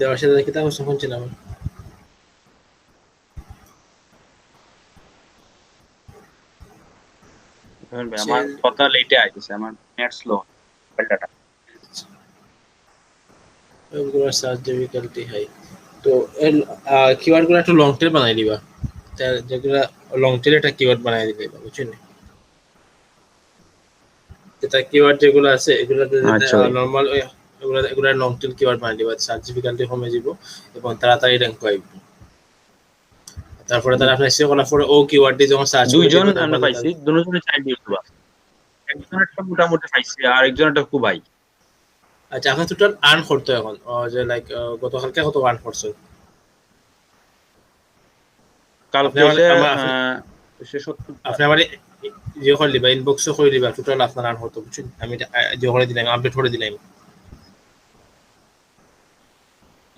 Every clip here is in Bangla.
দেওয়ার সাথে কি তা শুনছিলাম। ধরুন ভাই আমার কথা লেটে আইতেছে, আমার নেট স্লো ডাটা। ওগুলো সার্চ ডিফিকাল্টি হাই। তো এর কিওয়ার্ড গুলো একটু লং টেল বানাই দিবা, যেগুলা লং টেল একটা কিওয়ার্ড বানাই দিলে বুঝছেন। যেটা কিওয়ার্ড যেগুলো আছে এগুলো আচ্ছা ভাই। নরমাল এগুলো এগুলো লং টেল কিওয়ার্ড বানাই দিবা, সার্চ ডিফিকাল্টি কমে যাব এবং তাড়াতাড়ি র্যাঙ্ক পাইব। তারপরে তারা আপনি এসে করার পরে ও কিওয়ার্ডটি যখন সার্চ করে দুইজন দিবে আমরা তারপরে পাইছি, দুজনে চাই ইউটিউবার। একজনেরটা মোটামুটি পাইছি আর একজনেরটা খুব হাই। আচ্ছা আপনার টোটাল আর্ন করতো এখন যে লাইক গতকালকে কত আর্ন করছো? আপনি কালকে আমার সে আমার সে 70 আপনি আমার ইয়ে করে দিবা, ইনবক্সে করে দিবা টোটাল আপনার আর্ন হতো বুঝছেন। আমি যে করে দিলাম, আপডেট করে দিলাম,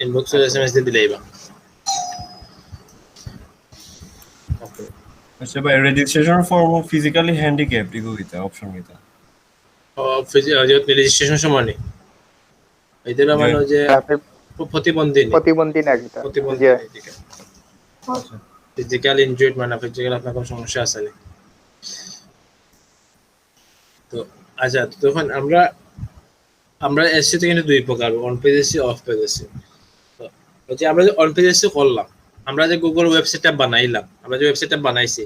ইনবক্সে আচ্ছা ভাই। এসএমএস দিয়ে দিলাইবা। ওকে। अच्छा भाई registration form physically handicapped इको किता ऑप्शन किता রেজিস্ট্রেশন সময় নেই এদের जो মানে যে আপনি প্রতিবন্ধী নেই, প্রতিবন্ধী না কিতা প্রতিবন্ধী যে নেই দিকে अच्छा ফিজিক্যাল ইনজুরিড মানে ফিজিক্যাল আপনার কোনো সমস্যা আছে না। তো আচ্ছা তখন আমরা আমরা এসসি তো কিন্তু দুই প্রকার, on page SC, of page SC. তো যে আমরা যে অন পেজ এসসি করলাম, আমরা যে গুগল ওয়েবসাইটটা বানাইলাম, আমরা যে ওয়েবসাইটটা বানাইছি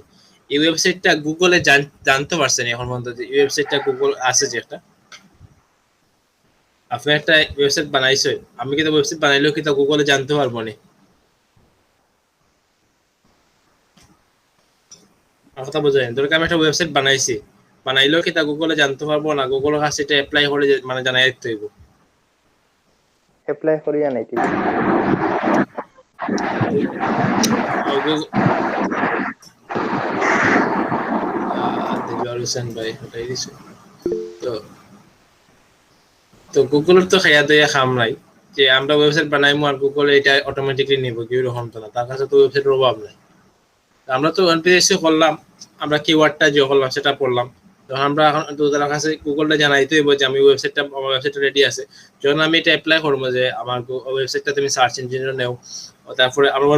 এই ওয়েবসাইটটা গুগলে জানতে পারছেন এখন পর্যন্ত যে এই ওয়েবসাইটটা গুগল আছে যে একটা আপনি একটা ওয়েবসাইট বানাইছেন, আমি কিন্তু ওয়েবসাইট বানাইলেও কিন্তু গুগলে জানতে পারবো না। আমার কথা বোঝেন, ধরো আমি একটা ওয়েবসাইট বানাইছি, বানাইলেও কি তা গুগলে জানতে পারবো না, গুগলের কাছে এটা অ্যাপ্লাই করে মানে জানাই দিতে হইব। অ্যাপ্লাই করিয়া নাকি ভাই ওটাই দিছো। তো তো গুগলের তো খাইয়া দেয়া খাম নাই যে আমরা ওয়েবসাইট বানাইমু আর গুগল এটা অটোমেটিকলি নিব, কি রকম তো না, তার কাছে তো ওয়েবসাইটের অভাব নাই। আমরা তো এনপিএসসি করলাম, আমরা কিওয়ার্ডটা যে করলাম সেটা পড়লাম, তখন আমরা এখন তো তার কাছে গুগলটা জানাইতে হইব যে আমি ওয়েবসাইটটা, আমার ওয়েবসাইটটা রেডি আছে। যখন আমি এটা অ্যাপ্লাই করবো যে আমার ওয়েবসাইটটা তুমি সার্চ ইঞ্জিনে নেও, তারপরে আমার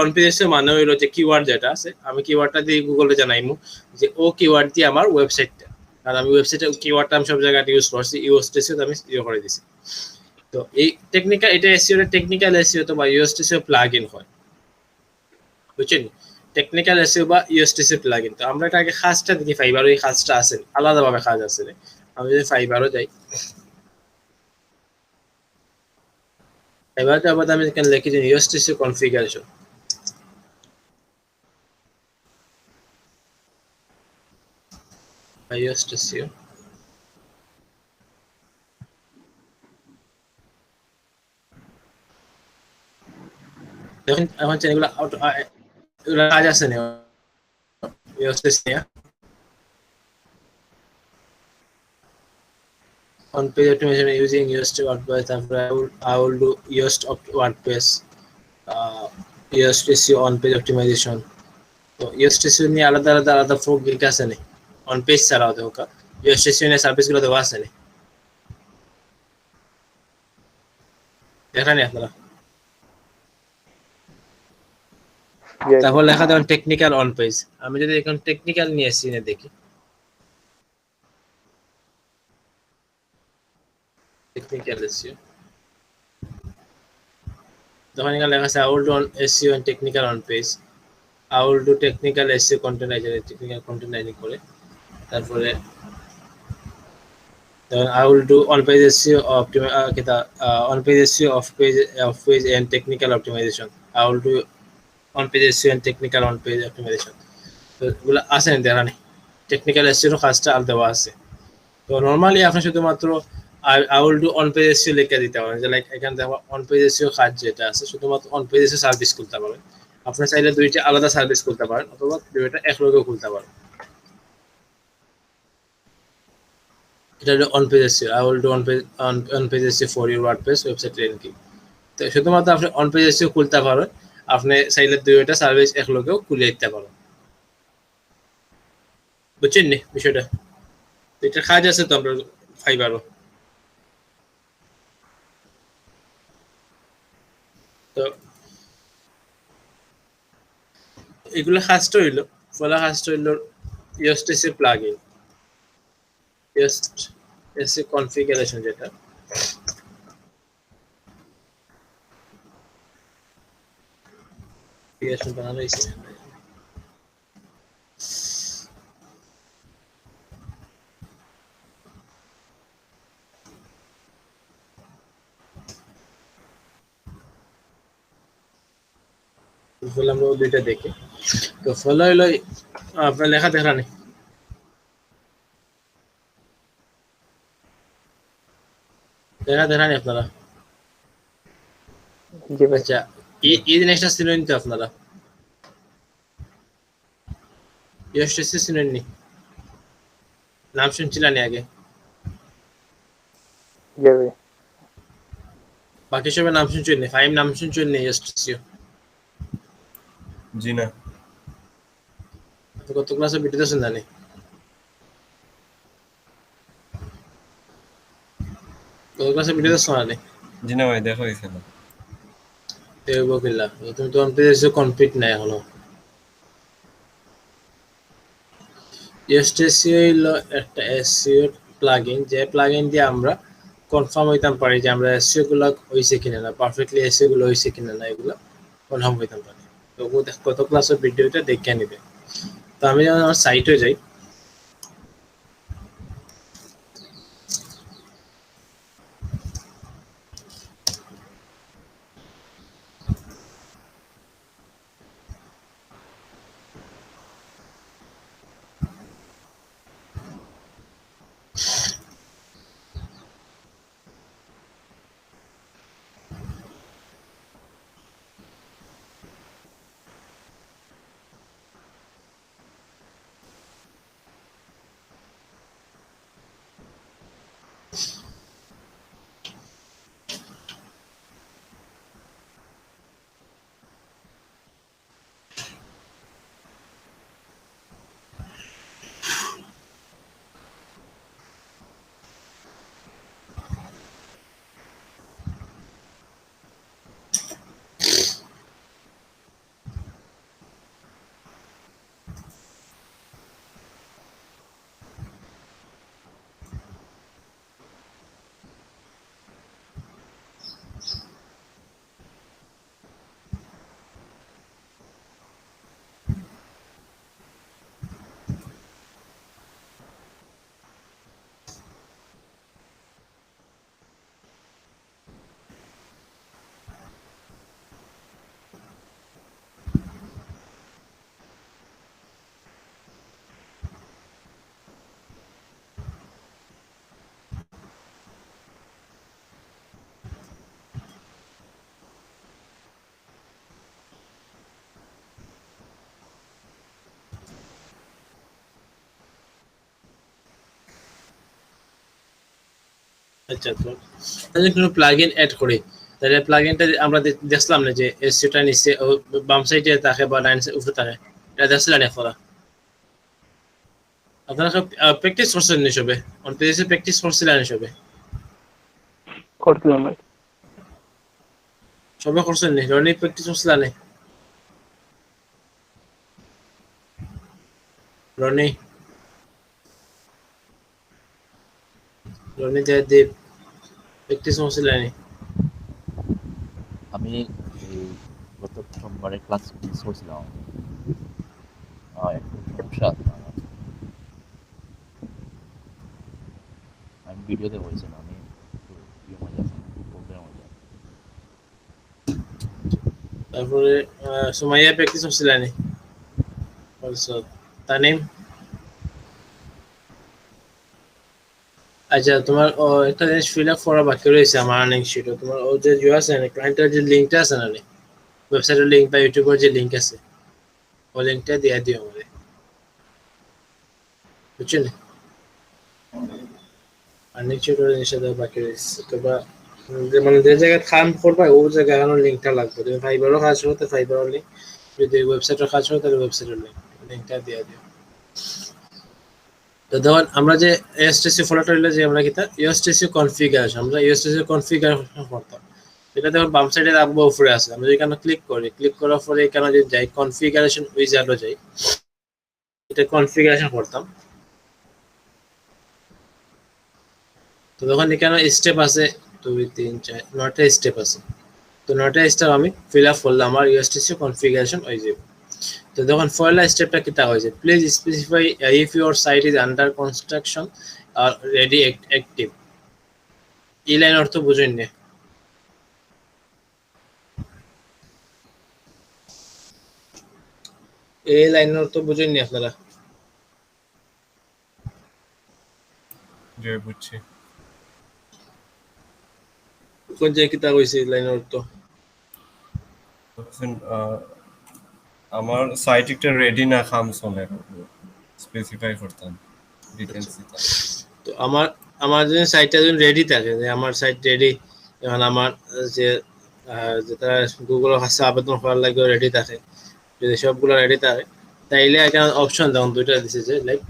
অনপিএসসি মানে হইলো যে কিওয়ার্ড যেটা আছে আমি কিওয়ার্ডটা দিয়ে গুগলে জানাইমু যে ও কিওয়ার্ড দিয়ে আমার ওয়েবসাইটটা, কারণ আমি ওয়েবসাইটে কিওয়ার্ডটা আমি সব জায়গায় ইউজ করছি, ইউএসটিসি আমি ইয়ে করে দিছি। তো এই টেকনিক্যাল, এটা এসইও এর টেকনিক্যাল এসইও তো বা ইউএসটিসি প্লাগ ইন হয় বুঝছেন, টেকনিক্যাল এসইও বা ইউএসটিসি প্লাগ ইন। তো আমরা এটা আগে কাজটা দেখি, ফাইবারও এই কাজটা আছে, আলাদাভাবে কাজ আছে। আমি যদি ফাইবারও যাই, ফাইবারতে আবার আমি এখানে লিখি যে ইউএসটিসি কনফিগারেশন, ইউএসটিসি এখন এখন এগুলো এগুলো কাজ আছে না ইউএসটিসি নিয়ে। On page optimization using UST WordPress, তারপরে I will do UST WordPress, USTC on page optimization। তো USTC নিয়ে আলাদা আলাদা আলাদা ফোক গিক আছে না অন পেজ ছাড়াও দেখো, USTC নিয়ে সার্ভিসগুলো দেওয়া আছে না, দেখা নেই আপনারা। তারপর লেখা দেবেন টেকনিক্যাল অন পেজ, আমি যদি এখন টেকনিক্যাল নিয়ে সিনে দেখি, টেকনিক্যাল এসইও তখন এখানে লেখা আছে I will do on SEO and technical on page, I will do technical SEO content writing, technical content writing করে তারপরে I will do on page SEO on page SEO off page and technical optimization, I will do on page SEO and technical on page optimization। তো এগুলো আছে না দেখা নেই, টেকনিক্যাল এসইও কাজটা আলাদা দেওয়া আছে। তো নরমালি আপনি শুধুমাত্র I will do on page SEO লিখে দিতে পারেন, যে লাইক এখানে দেখো on page SEO কাজ যেটা আছে শুধুমাত্র on page SEO সার্ভিস খুলতে পারেন। আপনি চাইলে দুইটা আলাদা সার্ভিস খুলতে পারেন অথবা দুইটা একলগে খুলতে পারেন। এটা হলো on page SEO, I will do on page SEO for your WordPress website ranking। তো শুধুমাত্র আপনি on page SEO খুলতে পারেন, আপনি চাইলে দুইটা সার্ভিস একলগেও খুলে দিতে পারেন, বুঝছেন নি বিষয়টা? এটা কাজ আছে তো আমরা ফাইবারও। তো এগুলো কাজটা হইলো ফলা কাজটা হইলো ইউএসটিসি প্লাগইন ইউএসটিসি কনফিগারেশন যেটা কনফিগারেশন বানানো হয়েছে ফলে আমরা দুইটা দেখি তো ফলো হইলো আপনার লেখা দেখা নেই দেখা নেই আপনারা জি ভাই আচ্ছা এই জিনিসটা ছিলেন তো আপনারা ইউএসটিসি ছিলেন নি নাম শুনছিলেন আগে জি ভাই বাকি সবাই নাম শুনছেন নি ফাইম নাম শুনছেন নি ইউএসটিসি জি না তো কত ক্লাসে ভিডিও শুন জানি কত ক্লাসে ভিডিও শোনা নেই জি না ভাই দেখা হয়েছে না দেবো কিল্লা তুমি তো অনপ্রেসে কমপ্লিট নাই এখনো ইউএসটিসি হইলো একটা এসইও প্লাগইন যে প্লাগইন দিয়ে আমরা কনফার্ম হইতাম পারি যে আমরা এসইও গুলো হইছে কিনা না পারফেক্টলি এসইও গুলো হইছে কিনা না এগুলো কনফার্ম হইতাম পারি তো কত ক্লাসের ভিডিওটা দেখে নিবে তো আমি যখন আমার সাইটে যাই আচ্ছা তো তাহলে কোনো প্লাগইন অ্যাড করি তাহলে প্লাগইনটা আমরা দেখলাম না যে এসইওটা নিচে বাম সাইডে থাকে বা ডান সাইডে উপরে থাকে এটা দেখছিলেন না ফলা আপনারা প্র্যাকটিস করছেন নি সবে অন পেজে প্র্যাকটিস করছিলেন সবে করছিলাম ভাই সবে করছেন নি রনি প্র্যাকটিস করছিলেন না রনি রনি দেব প্র্যাকটিস করছিলেন না আমি এই গত সোমবারে ক্লাস মিস করছিলাম একটু সমস্যা আছে আমার। আমি ভিডিওতে বলছিলাম আমি একটু ইয়ে মজা আছে প্রোগ্রাম মজা তারপরে সুমাইয়া প্র্যাকটিস করছিলেন না অলসো তানিম আচ্ছা তোমার একটা জিনিস ফিল আপ করা বাকি রয়েছে আমার আর্নিং শিটে তোমার ও যে ইউ আছে না ক্লায়েন্টের যে লিঙ্কটা আছে না ওয়েবসাইটের লিঙ্ক বা ইউটিউবের যে লিঙ্ক আছে ওই লিঙ্কটা দিয়ে দিও আমাদের বুঝছেন আর্নিং শিটের জিনিসটা বাকি রয়েছে তো বা মানে যে জায়গায় কাম করবা ওই জায়গায় লিঙ্কটা লাগবে তুমি ফাইবারও কাজ করতে ফাইবারের লিঙ্ক যদি ওয়েবসাইটের কাজ করো তাহলে ওয়েবসাইটের লিঙ্কটা দিয়ে দিও তো দেখুন আমরা যে ইউএসটিসি ফলোটা হইলো যে আমরা কিতা ইউএসটিসি কনফিগারেশন আমরা ইউএসটিসি কনফিগারেশন করতাম এটা দেখুন বাম সাইডে রাখবো উপরে আছে, আমরা এখানে ক্লিক করি, ক্লিক করার পরে এখানে যদি যাই কনফিগারেশন উইজার্ডে যাই, এটা কনফিগারেশন করতাম। তো তখন এখানে স্টেপ আছে 2 3 4 9টা স্টেপ আছে। তো 9টা স্টেপ আমি ফিল আপ করলাম, আমার ইউএসটিসি কনফিগারেশন হয়ে যাবে। তো তখন পয়লা স্টেপটা কিটা হয়েছে, please specify if your site is under construction or ready active. এই লাইন অর্থ বুঝেন না, এই লাইন অর্থ বুঝেন নি আপনারা? যে বুঝছি কোন জায়গায় কিতা কইছে এই লাইন অর্থ? বলছেন, আমার সাইট একটা রেডি না খাম চলে স্পেসিফাই করতাম ডিটেইলস দিতাম। তো আমার আমার যদি সাইটটা যদি রেডি থাকে, যে আমার সাইট রেডি, এখন আমার যে যেটা গুগলের কাছে আবেদন করার লাগে রেডি থাকে, যদি সবগুলো রেডি থাকে তাইলে এখানে অপশন দেখুন দুইটা দিছে যে like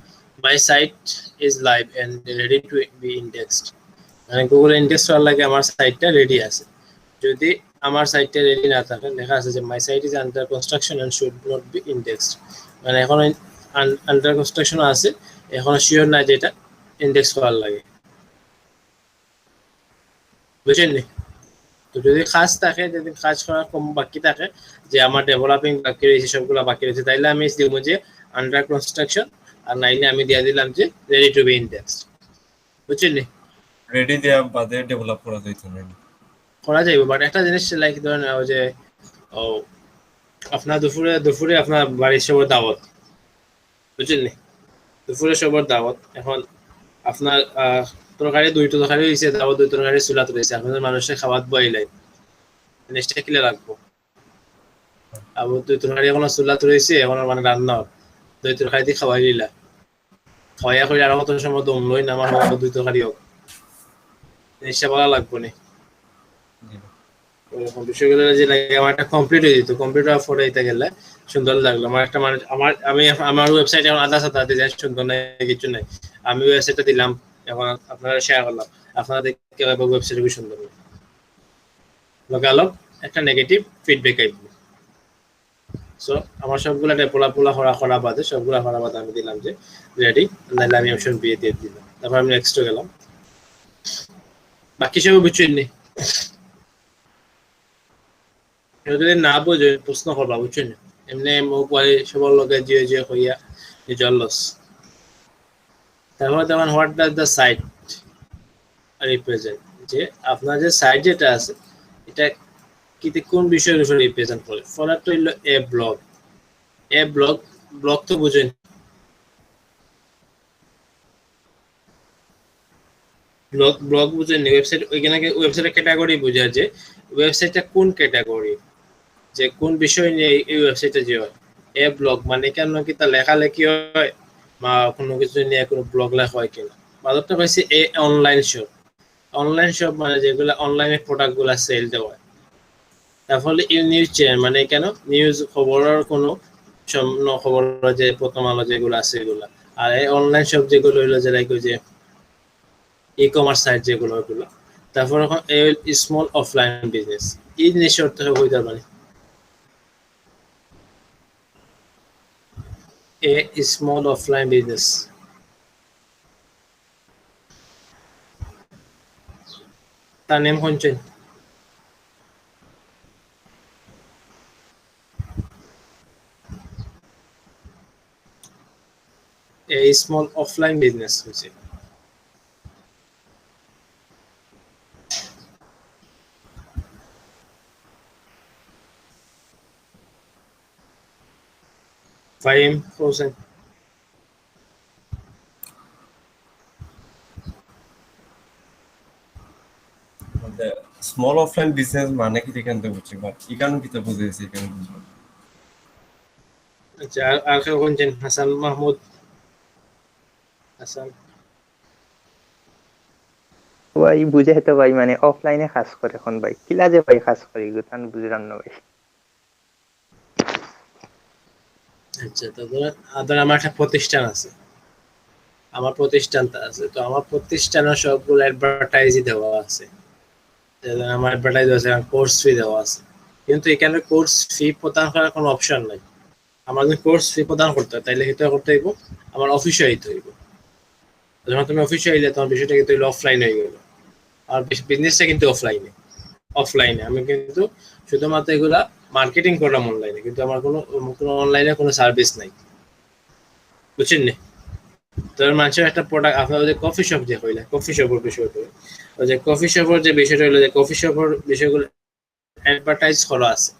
my site is live and ready to be indexed, মানে গুগল ইন্ডেক্স করার লাগে আমার সাইটটা রেডি আছে। যদি আমার সাইটটা রেডি না থাকে, লেখা আছে যে my site is under construction and should not be indexed, মানে এখন আন্ডার কনস্ট্রাকশন আছে, এখন শিওর না যে এটা ইন্ডেক্স করার লাগে, বুঝছেন নি? তো যদি কাজ থাকে, যদি কাজ করার কম বাকি থাকে, যে আমার ডেভেলপিং বাকি রয়েছে, সবগুলো বাকি রয়েছে, তাইলে আমি দিব যে আন্ডার কনস্ট্রাকশন, আর নাইলে আমি দিয়ে দিলাম যে রেডি টু বি ইন্ডেক্স, বুঝছেন নি? রেডি দেয়া বাদে ডেভেলপ করা যাইতো না। করা যাইব, বাট একটা জিনিস লাইক ধরেন ওই যে ও আপনার দুপুরে দুপুরে আপনার বাড়ির সবার দাওয়াত, বুঝছেন নি? দুপুরে সবার দাওয়াত, এখন আপনার তরকারি দুইটা তরকারি হয়েছে, দাওয়াত দুই তরকারি চুলাত রয়েছে, আপনাদের মানুষের খাওয়াত বইলাই জিনিসটা কিলে রাখবো, আবার দুই তরকারি এখন চুলাত রয়েছে, এখন মানে রান্না দুই তরকারি দিয়ে খাওয়াই দিলা, খাওয়াইয়া করে আর কত সময় দম লই না আমার হোক দুই তরকারি হোক, জিনিসটা ভালো লাগবো না। ওরকম বিষয়গুলো যে লাগে আমার একটা কমপ্লিট হয়ে যেত, কমপ্লিট হওয়ার পরে এটা গেলে সুন্দর লাগলো। আমার একটা মানুষ আমার ওয়েবসাইট এখন আধা সাথে ডিজাইন সুন্দর নাই, কিছু নাই, আমি ওয়েবসাইটটা দিলাম, এখন আপনারা শেয়ার করলাম, আপনারা দেখতে ওয়েবসাইট খুবই সুন্দর লগালো, একটা নেগেটিভ ফিডব্যাক আইব। সো আমার সবগুলা পোলা করা বাদে সবগুলা করা বাদে আমি দিলাম যে রেডি, নাহলে আমি অপশন বি দিয়ে দিলাম, তারপর আমি নেক্সট গেলাম, বাকি সব বুঝছেন নি? যদি না বুঝে প্রশ্ন করবা, বুঝছেন? এমনি মোক পারে সবার লগে যে হইয়া নিজের লস। তারপর তখন what does the site represent, যে আপনার যে সাইট যেটা আছে এটা কোন বিষয়ের উপর রিপ্রেজেন্ট করে। ফলাটা হইলো এ ব্লগ, এ ব্লগ, ব্লগ তো বুঝেন, ব্লগ বুঝেন, ওয়েবসাইট ওইখানে ওয়েবসাইটের ক্যাটাগরি বোঝায় যে ওয়েবসাইটটা কোন ক্যাটাগরি, যে কোন বিষয় নিয়ে এই ওয়েবসাইটে যে হয়। এ ব্লগ মানে কেন কি তা লেখালেখি হয় বা কোনো কিছু নিয়ে কোনো ব্লগ লেখা হয় কিনা। বাজারটা পাইছে এ অনলাইন শপ, অনলাইন শপ মানে যেগুলো অনলাইনে প্রোডাক্টগুলো সেল দেওয়া হয়। তার ফলে এই নিউজ চ্যানেল মানে কেন নিউজ খবরের কোনো খবর যে প্রথম আলো যেগুলো আছে এগুলো, আর এই অনলাইন শপ যেগুলো হইলো যে লাইক ওই যে ই কমার্স সাইট যেগুলো ওইগুলো। তারপর এখন স্মল অফলাইন বিজনেস, এই জিনিসের অর্থ হইতে পারে a small offline business. তার নেম শুনছেন? a small offline business হচ্ছে। Faim Hossain small offline business মানে কি এখানে বুঝছি, বাট এখানে কি বুঝেছি এখানে বুঝলাম। আচ্ছা, আর কেউ শুনছেন? হাসান মাহমুদ হাসান। ভাই বুঝে তো ভাই, মানে অফলাইনে কাজ করে এখন ভাই কিলা যে ভাই কাজ করে গুতান বুঝলাম না ভাই। আচ্ছা, তো ধর আমার একটা প্রতিষ্ঠান আছে, আমার প্রতিষ্ঠানটা আছে, তো আমার প্রতিষ্ঠানের সবগুলো অ্যাডভার্টাইজই দেওয়া আছে, যেমন আমার অ্যাডভার্টাইজ আছে, কোর্স ফি দেওয়া আছে, কিন্তু এখানে কোর্স ফি প্রদান করার কোনো অপশন নাই। আমার যদি কোর্স ফি প্রদান করতে হয় তাহলে এটা করতে হইব আমার অফিসে আইতে হইব। যখন তুমি অফিসে আইলে তোমার বিষয়টা কিন্তু অফলাইন হয়ে গেল, আর বিজনেসটা কিন্তু অফলাইনে আমি কিন্তু শুধুমাত্র এগুলা মার্কেটিং করলাম অনলাইনে, কিন্তু আমার কোনো অনলাইনে কোনো সার্ভিস নাই, বুঝছেন নি? তোর মানুষের একটা প্রোডাক্ট, আপনার যে কফি শপ যে হইলে কফি শপের বিষয়টা, ওই যে কফি শপের যে বিষয়টা হইলো, যে কফি শপের বিষয়গুলো অ্যাডভার্টাইজ করা আছে,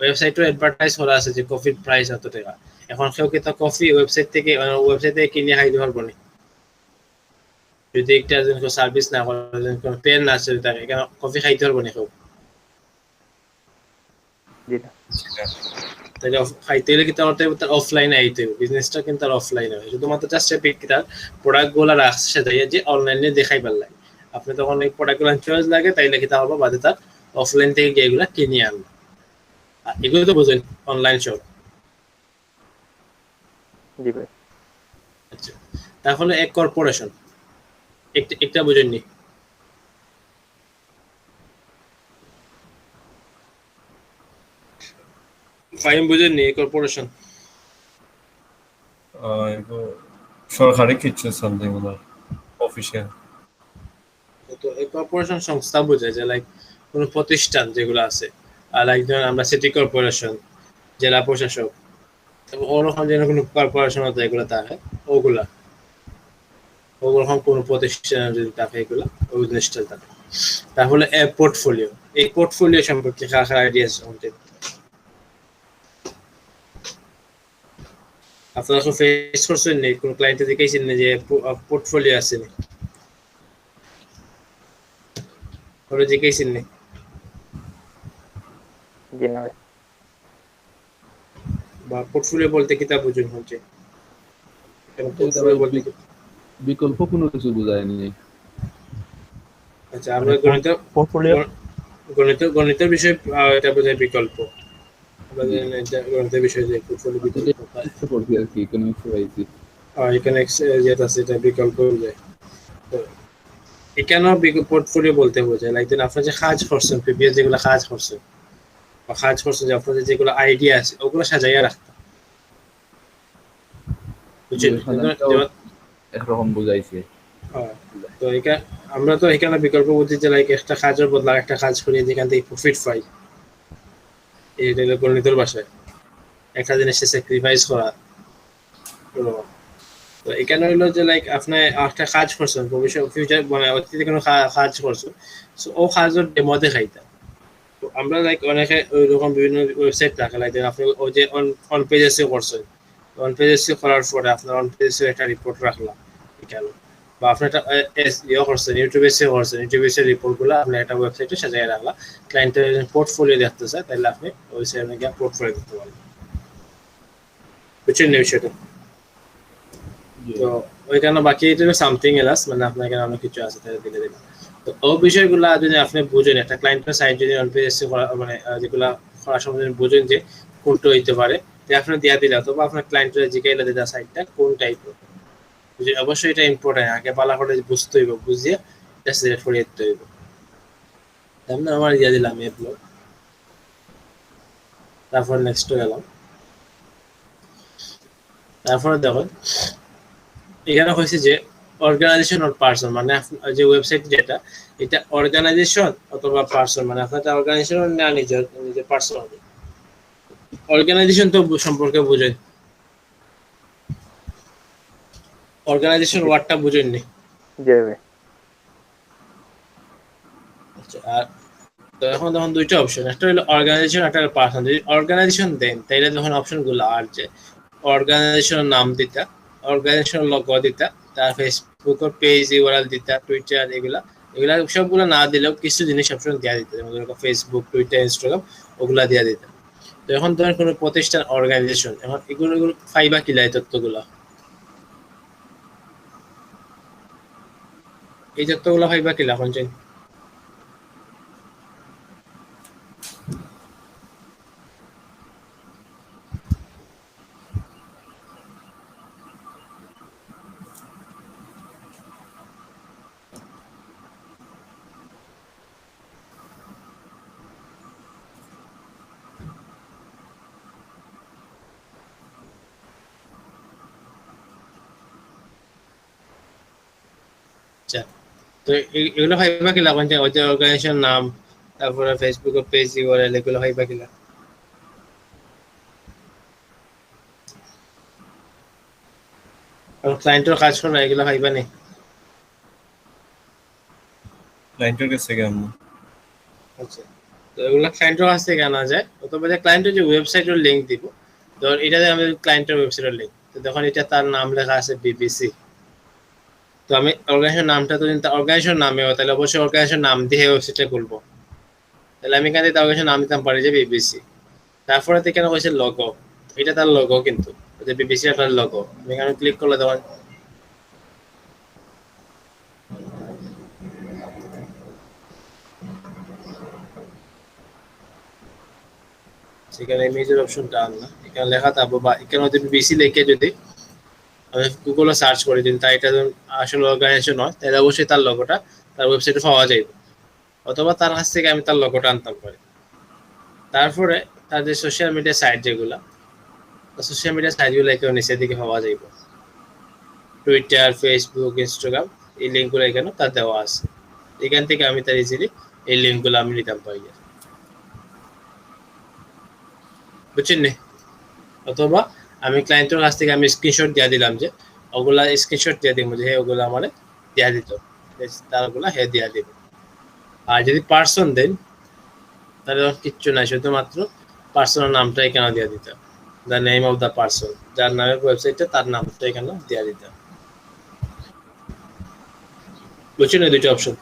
ওয়েবসাইটও অ্যাডভার্টাইজ করা আছে যে কফির প্রাইস এত টাকা। এখন কেউ কি তা কফি ওয়েবসাইট থেকে কিনে খাইতে পারবো না? যদি একটা সার্ভিস না করে, কোনো পেন না চলে থাকে, কেন কফি খাইতে পারবো না কেউ? জি না। তাহলে খাইতে হলে কিন্তু আমার তার অফলাইনে আইতে হবে, বিজনেসটা কিন্তু আর অফলাইনে হয়, শুধুমাত্র জাস্ট তার প্রোডাক্ট গুলা রাখছে যাইয়া যে অনলাইনে দেখাই পারলাই, আপনি তখন এই প্রোডাক্ট গুলো চয়েস লাগে তাইলে কি তাহলে বাদে তার অফলাইন থেকে গিয়ে এগুলা কিনে আনবে। আর এগুলো তো বোঝেন অনলাইন শপ। জি ভাই। আচ্ছা, তাহলে এক কর্পোরেশন, একটা বুঝেননি? ফাইম বুঝেননি এই কর্পোরেশন? এগুলো সরকারি কিছু সামথিং ওনার অফিসিয়াল। তো এই কর্পোরেশন সংস্থা বোঝায় যে লাইক কোনো প্রতিষ্ঠান যেগুলো আছে, আর লাইক ধরেন আমরা সিটি কর্পোরেশন, জেলা প্রশাসক, ওরকম যেন কোনো কর্পোরেশন হতো এগুলো থাকে, ওগুলা ওরকম কোনো প্রতিষ্ঠান যদি থাকে এগুলা ওই জিনিসটা থাকে। তাহলে পোর্টফোলিও, এই পোর্টফোলিও সম্পর্কে কার আইডিয়া আছে আমাদের? আপনারা তো ফেস করছেন নি, কোনো ক্লায়েন্টে দেখাইছেন না যে পোর্টফোলিও আছে নি? ওরা দেখাইছেন নি? জি না ভাই। বা পোর্টফোলিও বলতে কি তা বুঝুন হচ্ছে? পোর্টফোলিও বলতে কি? বিকল্প কোনো কিছু বোঝায়নি। আচ্ছা, আমরা পোর্টফোলিও গণিতের বিষয়, এটা বোঝায় বিকল্প। আমরা জানি না এটা গণিতের বিষয় যে পোর্টফোলিও বিকল্প হয়। পড়ছি আর কি, ইকোনমিক্স পাইছি। এখানে যেটা আছে এটা বিকল্প বোঝায়। তো এখানেও পোর্টফোলিও বলতে বোঝায় লাইক আপনার যে কাজ করছেন, প্রিভিয়াস যেগুলো কাজ করছেন বা কাজ করছেন, যে আপনাদের যেগুলো আইডিয়া আছে ওগুলো সাজাইয়া রাখতাম, বুঝছেন? একরকম বুঝাইছে। তো আমরা তো এখানে বিকল্প বুঝি যে লাইক একটা কাজের বদলা একটা কাজ করি যেখান থেকে প্রফিট পাই, এটা হলো গণিতের ভাষায় একটা জিনিসকে স্যাক্রিফাইস করা। তো এখানে হইলো যে লাইক আপনি একটা কাজ করছেন, ভবিষ্যৎ ফিউচার মানে অতীতে কোনো কাজ করছেন, সো ও কাজের ডেমো দেখাইতাম। তো আমরা লাইক অনেকে ওইরকম বিভিন্ন ওয়েবসাইট থাকে লাইক আপনি ওই যে অন পেজেসে করছেন, অন পেজেসে করার পরে আপনার অন পেজেসে একটা রিপোর্ট রাখলাম কেন, বা আপনি একটা করছেন ইউটিউবে রিপোর্টগুলো আপনি একটা ওয়েবসাইটে সাজিয়ে রাখলাম, ক্লায়েন্টের পোর্টফোলিও দেখতে চায় তাহলে আপনি ওই সাইডে গিয়ে পোর্টফোলিও দিতে পারবেন, বুঝছেন না বিষয়টা? তো ওইখানে বাকি এটা সামথিং এলাস, মানে আপনার এখানে অনেক কিছু আছে তাহলে দিলে দেবেন। তো ওই বিষয়গুলো যদি আপনি বুঝেন, একটা ক্লায়েন্টের সাইট যদি অনপেজে মানে যেগুলো করার সময় যদি বুঝেন যে কোনটা হইতে পারে, তো আপনি দিয়া দিলে অথবা আপনার ক্লায়েন্টের জিজ্ঞাসা দিতে সাইটটা কোন টাইপের, অবশ্যই এটা ইম্পর্টেন্ট, আগে পালা করে বুঝতে হইব, বুঝিয়ে জাস্ট সিলেক্ট করে দিতে হইব। তেমন আমার দিয়া দিলাম এগুলো, তারপর নেক্সট গেলাম। তারপরে দেখুন এখানে হয়েছে যে অর্গানাইজেশন অর পার্সন, মানে যে ওয়েবসাইট যেটা, এটা অর্গানাইজেশন অথবা পার্সন, মানে আপনার অর্গানাইজেশন না নিজের পার্সন হবে। অর্গানাইজেশন তো সম্পর্কে বুঝেন, অর্গানাইজেশন ওয়ার্ডটা বুঝেননি? জি ভাই। আচ্ছা, আর তো এখন তখন দুইটা অপশন, একটা হলো অর্গানাইজেশন, একটা হলো পার্সন। যদি অর্গানাইজেশন দেন তাইলে তখন অপশনগুলো আর যে অর্গানাইজেশনের নাম দিতা, অর্গানাইজেশনের লোগো দিতা, তার ফেসবুক পেজ ইউআরএল দিতা, টুইটার, এগুলা সবগুলো না দিলেও কিছু জিনিস অপশন দেওয়া দিত, যেমন ফেসবুক, টুইটার, ইনস্টাগ্রাম, ওগুলা দেওয়া দিত। তো এখন ধরেন কোনো প্রতিষ্ঠান অর্গানাইজেশন, এখন এগুলো ফাইবা কিলাই তথ্যগুলো, এই তথ্যগুলো ফাইবা কিলা এখন চাই। তো এগুলো ভাইবা কিলা কোনটা ওই যে অর্গানাইজেশন নাম তারপরে ফেসবুক পেজ ইউআরএল এগুলো ভাইবা কিলা আর ক্লায়েন্টের কাজ করে এগুলো ভাইবা নেই ক্লায়েন্টের কাছে কেমন আচ্ছা তো এগুলো ক্লায়েন্টের কাছ থেকে আনা যায় অথবা যে ক্লায়েন্টের যে ওয়েবসাইটের লিংক দিব ধর এটাতে আমি ক্লায়েন্টের ওয়েবসাইটের লিংক তো দেখুন এটা তার নাম লেখা আছে বিবিসি তো আমি অর্গানাইজেশন নামটা তো যদি অর্গানাইজেশন নামে হয় তাহলে অবশ্যই অর্গানাইজেশন নাম দিয়ে ওয়েবসাইটটা খুলবো তাহলে আমি এখানে অর্গানাইজেশন নাম দিতাম পারি যে বিবিসি তারপরে তো এখানে হয়েছে লোগো এটা তার লোগো কিন্তু যে বিবিসি একটা লোগো আমি এখানে ক্লিক করলে তখন সেখানে ইমেজের অপশনটা আন না এখানে লেখা থাকবো বা এখানে যদি বিবিসি লিখে যদি আমি গুগলে সার্চ করি যদি তাই এটা আসলে অর্গানাইজেশন হয় তাহলে অবশ্যই তার লোগোটা তার ওয়েবসাইটে পাওয়া যাবে অথবা তার কাছ থেকে আমি তার লোগোটা আনতাম পারি তারপরে তার যে সোশ্যাল মিডিয়া সাইট যেগুলো সোশ্যাল মিডিয়া সাইটগুলো এখানে নিচের দিকে পাওয়া যাবে টুইটার ফেসবুক ইনস্টাগ্রাম এই লিঙ্কগুলো এখানে তার দেওয়া আছে এখান থেকে আমি তার ইজিলি এই লিঙ্কগুলো আমি নিতাম পারি বুঝছেন নি অথবা আমি ক্লায়েন্টের কাছ থেকে আমি স্ক্রিনশট দিয়ে দিলাম যে ওগুলা স্ক্রিনশট দিয়ে দিব যে ওগুলো আমার দিয়ে দিত তার ওগুলা দিয়ে দিব আর যদি পার্সন দেন তাহলে কিচ্ছু নাই শুধুমাত্র পার্সনের নামটা এখানে দিয়ে দিতাম the name of the person যার নামের ওয়েবসাইটে তার নামটা এখানে দিয়ে দিতাম বুঝছেন এই দুটো অপশন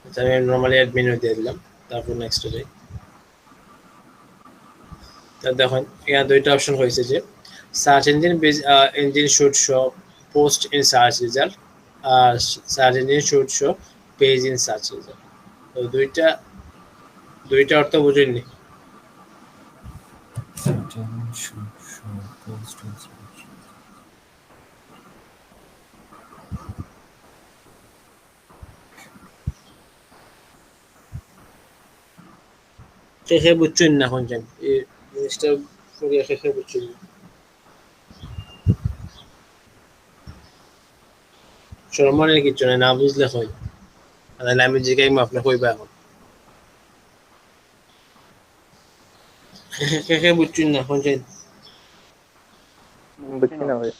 আমি নরমালি অ্যাডমিন দিয়ে দিলাম তারপর নেক্সট যাই তা দেখুন এখানে দুইটা অপশন হয়েছে যে search engine should show post in search result or search engine should show page in search result তো দুইটা অর্থ বুঝেননি শেষে বুঝছেন না এখন জান এই জিনিসটা পুরো শেষে বুঝছেন শর্মানের কিছু না বুঝলে হয় তাহলে আমি জিজ্ঞাই আপনি কইবা এখন শেষে বুঝছেন না এখন জান বুঝছি না ভাই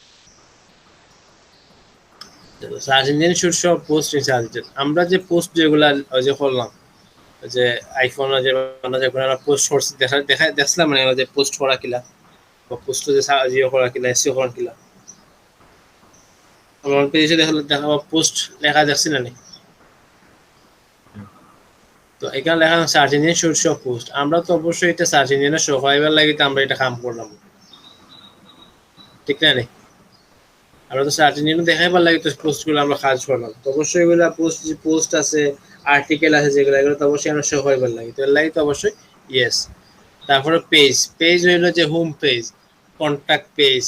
search engine should show post in search আমরা যে পোস্ট যেগুলা যে করলাম যে আইফোন যে পোস্ট করছি দেখলাম মানে যে পোস্ট করা কিলা বা পোস্ট যে জিও করা কিলা এসিও করা কিলা আমার পেজে দেখা পোস্ট লেখা দেখছি না তো এখানে লেখা search engine should show post আমরা তো অবশ্যই এটা সার্চ ইঞ্জিনে শো হইবার লাগি তো আমরা এটা কাম করলাম ঠিক না আমরা তো সার্চ ইঞ্জিনে দেখাইবার লাগি তো পোস্টগুলো আমরা কাজ করলাম তো অবশ্যই এগুলো পোস্ট আছে আর্টিকেল আছে যেগুলো এগুলো তো অবশ্যই আমরা শো হইবার লাগি তো এর লাগি তো অবশ্যই ইয়েস তারপরে পেজ হইলো যে হোম পেজ কন্টাক্ট পেজ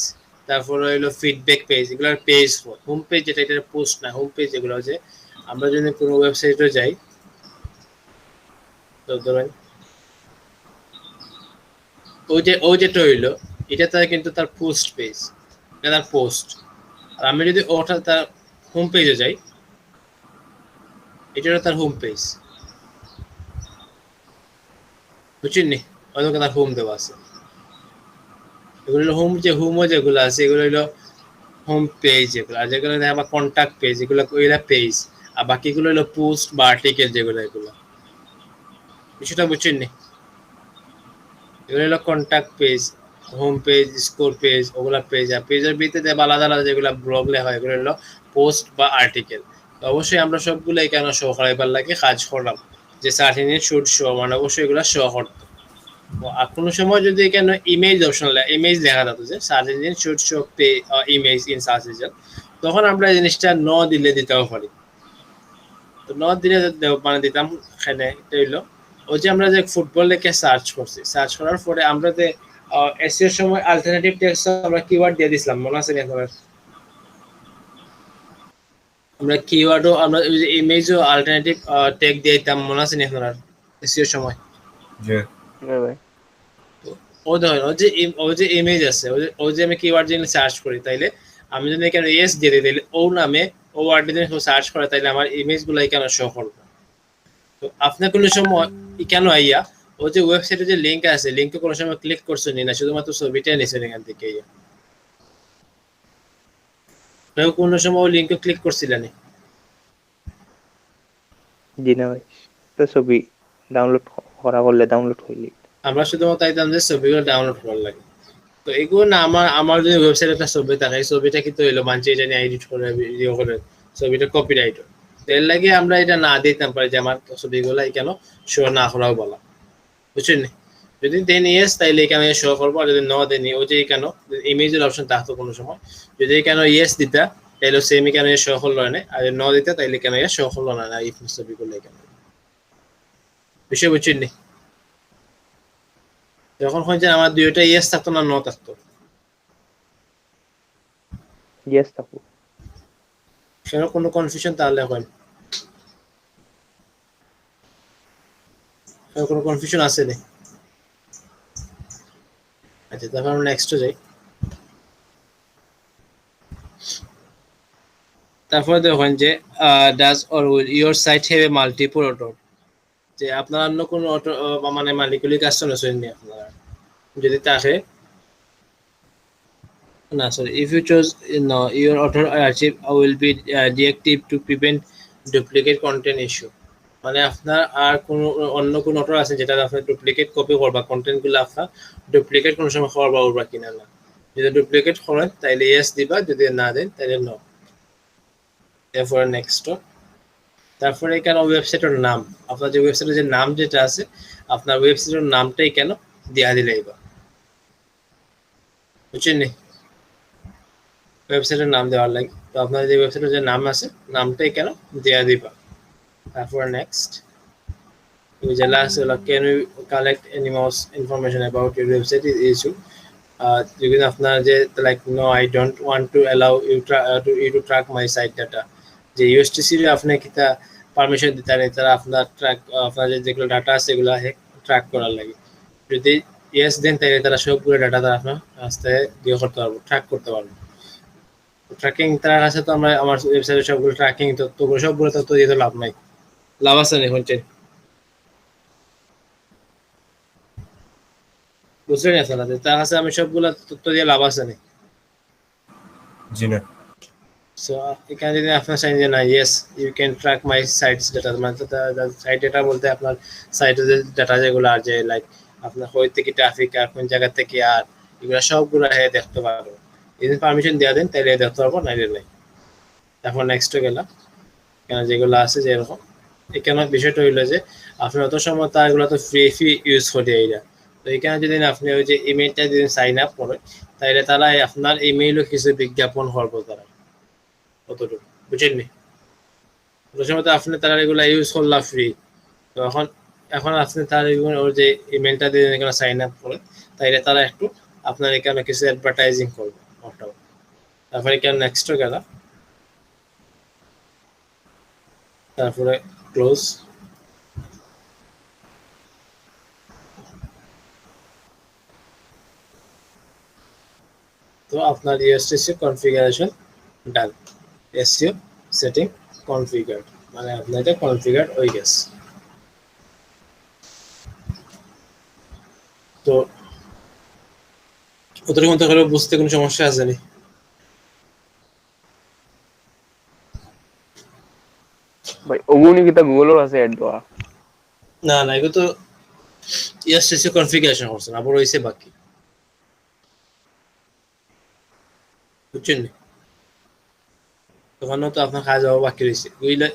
তারপরে হইলো ফিডব্যাক পেজ এগুলোর পেজ হোম পেজ যেটা এটা পোস্ট না হোম পেজ যেগুলো যে আমরা যদি কোনো ওয়েবসাইটে যাই তো ধরেন ওই যেটা হইলো এটা তার কিন্তু তার পোস্ট পেজ এটা তার পোস্ট আর আমি যদি ওটা তার হোম পেজে যাই এটা তার হোম পেজ বুঝছেন নি অনেক তার হোম দেওয়া আছে এগুলো হলো হোমও যেগুলো আছে এগুলো হলো হোম পেজ যেগুলো আর যেগুলো আবার কন্ট্যাক্ট পেজ এগুলো পেজ আর বাকিগুলো হলো পোস্ট বা আর্টিকেল যেগুলো এগুলো বিষয়টা বুঝছেন নি এগুলো হলো contact page home page score page ওগুলা পেজ আর পেজের ভিত্তিতে আলাদা আলাদা যেগুলো ব্লগ লেখা হয় এগুলো হলো পোস্ট বা আর্টিকেল তো অবশ্যই আমরা সবগুলো এখানে শো করাইবার লাগে কাজ করলাম যে সার্চ ইঞ্জিন শুড শো মানে অবশ্যই এগুলো শো করতো আর কোনো সময় যদি এখানে ইমেজ অপশন ইমেজ লেখা থাকতো যে search engine should show image in search result তখন আমরা এই জিনিসটা দিলে দিতেও পারি তো দিলে মানে দিতাম এখানে এটা হইলো ওই যে আমরা যে ফুটবল লেখে সার্চ করছি সার্চ করার পরে আমরা যে এসইওর সময় অল্টারনেটিভ টেক্সট আমরা কিওয়ার্ড দিয়ে দিছিলাম মনে আছে নি আপনার আমরা কিওয়ার্ডও আমরা ইমেজও অল্টারনেটিভ ট্যাগ দিয়ে দিতাম মনে আছে নি আপনার এসইওর সময় জি ভাই ও ধরেন ও যে ইমেজ আছে ও যে আমি কিওয়ার্ড জন্য সার্চ করি, তাইলে আমি যদি এখানে ইয়েস দিয়ে দিই, তাইলে ও নামে ও ওয়ার্ড দিয়ে সার্চ করে, তাইলে আমার ইমেজ গুলো কেন শো করবে। তো আপনার কোনো সময় কেন আইয়া ও যে ওয়েবসাইটে যে লিঙ্ক আছে, লিঙ্কে কোনো সময় ক্লিক করছেন না, শুধুমাত্র ছবিটা নিছেন এখান থেকে আইয়া, কোনো সময় ও লিঙ্কে ক্লিক করছিলেন? জি না ভাই, তো ছবি ডাউনলোড করা করলে ডাউনলোড হইলি আমরা শুধুমাত্র চাইতাম যে ছবিগুলো ডাউনলোড করার লাগে। তো এগুলো না আমার যদি ওয়েবসাইটে একটা ছবি থাকে, এই ছবিটা কিন্তু হইলো মানছি এটা নিয়ে এডিট করে ভিডিও করে ছবিটা কপিরাইট, এর লাগে আমরা এটা না দিতাম পারি যে আমার ছবিগুলো কেন শো না করাও বলা, বুঝছেন? যদি দেন ইয়েস তাইলে এখানে শো করবো, আর যদি ন দেনি ও যে কেন ইমেজের অপশন থাকতো কোনো সময়, যদি কেন ইয়েস দিতা তাইলে সেম কেন শো করলো না, আর ন দিতা তাইলে কেন শো করলো না এই ছবিগুলো কেন, বিষয় বুঝছেন নি? যখন হয়েছে আমার দুইটা ইয়েস থাকতো না ন থাকতো, ইয়েস থাকবো। সেরকম কোনো কনফিউশন তাহলে হয়? কোনো কনফিউশন আছে নি? আচ্ছা, তারপর আমরা নেক্সটে যাই। তারপরে দেখেন যে does or will your site have a multiple auto, যে আপনার অন্য কোনো অটো মানে মালিকুলি কাস্টমার আছেন নি আপনারা, যদি থাকে না sorry, if you choose no your auto archive will be deactive to prevent duplicate content issue, মানে আপনার আর কোনো অন্য কোনো অটো আছে যেটা আপনার ডুপ্লিকেট কপি করবা, কন্টেন্ট গুলো আপনার ডুপ্লিকেট কোনো সময় করবা উঠবা কিনা না, যদি ডুপ্লিকেট করেন তাইলে ইয়েস দিবা, যদি না দেন তাইলে নো। এরপরে নেক্সট, তারপরে কেন ওয়েবসাইটের নাম, আপনার যে ওয়েবসাইটের যে নাম যেটা আছে, আপনার ওয়েবসাইটের নামটাই কেন দিয়া দিলেই বা, বুঝছেন নি? ওয়েবসাইটের নাম দেওয়ার লাগে, তো আপনার যে ওয়েবসাইটের যে নাম আছে নামটাই কেন দেয়া দিবা। তারপর নেক্সট যে লাস্ট হলো can you collect any more information about your website issue, যদি আপনার যে like no I don't want to allow you to track my site data, যে ইউএসটিসি আপনি কিতা পারমিশন দিতে নেই তারা আপনার ট্র্যাক আপনার যেগুলো ডাটা আছে এগুলো ট্র্যাক করার লাগে, যদি ইয়েস দেন তাহলে তারা সবগুলো ডাটা তারা আপনার রাস্তায় দিয়ে করতে পারবো, ট্র্যাক করতে পারবো। ট্র্যাকিং তার কাছে তো আমরা আমার ওয়েবসাইটে সবগুলো ট্র্যাকিং তথ্যগুলো সবগুলো তথ্য দিয়ে তো লাভ নাই, লাভ আছে না শুনছেন? বুঝলেন আপনারা যে তার কাছে আমি সবগুলো তথ্য দিয়ে লাভ আছে না। জি না। সো এখানে যদি আপনার চাই যে না yes you can track my sites data, মানে সাইট ডাটা বলতে আপনার সাইটে যে ডাটা যেগুলো আর যে লাইক আপনার কই থেকে ট্রাফিক আর কোন জায়গা থেকে আর এগুলো সবগুলো দেখতে পারবো, যদি পারমিশন দেওয়া দেন তাহলে দেখতে পারবো, নাইলে নাই। তারপর নেক্সট গেলাম কেন যেগুলো আছে যে এরকম, এখানে বিষয়টা হইলো যে আপনি অত সময় তার এগুলো তো ফ্রি ইউজ করে এইটা, তো এখানে যদি আপনি ওই যে ইমেইলটা যদি সাইন আপ করেন তাহলে তারা আপনার ইমেইলও কিছু বিজ্ঞাপন করবো তারা, কতটুকু বুঝেন নি? অত সময় তো আপনি তারা এগুলো ইউজ করলাম ফ্রি, তো এখন আপনি তার ওর যে ইমেইলটা দিয়ে এখানে সাইন আপ করেন তাইলে তারা একটু আপনার এখানে কিছু অ্যাডভার্টাইজিং করবে। তারপরে এখানে নেক্সট গেল, তারপরে ক্লোজ, তো আপনার ইউএসটিসি কনফিগারেশন ডান, এসইও সেটিং কনফিগার্ড, মানে আপনার এটা কনফিগার্ড হয়ে গেছে। তো কতটুকু মতো করে বুঝতে কোনো সমস্যা আছে নি? ভাই ওগুনি কিতা গুগলের আছে এড দেওয়া? না না, এগুলো তো ইউএসটিসি কনফিগারেশন করছেন, আবার হইছে বাকি, বুঝছেন নি? তখনও তো আপনার কাজ হওয়া বাকি রয়েছে, ওইগুলো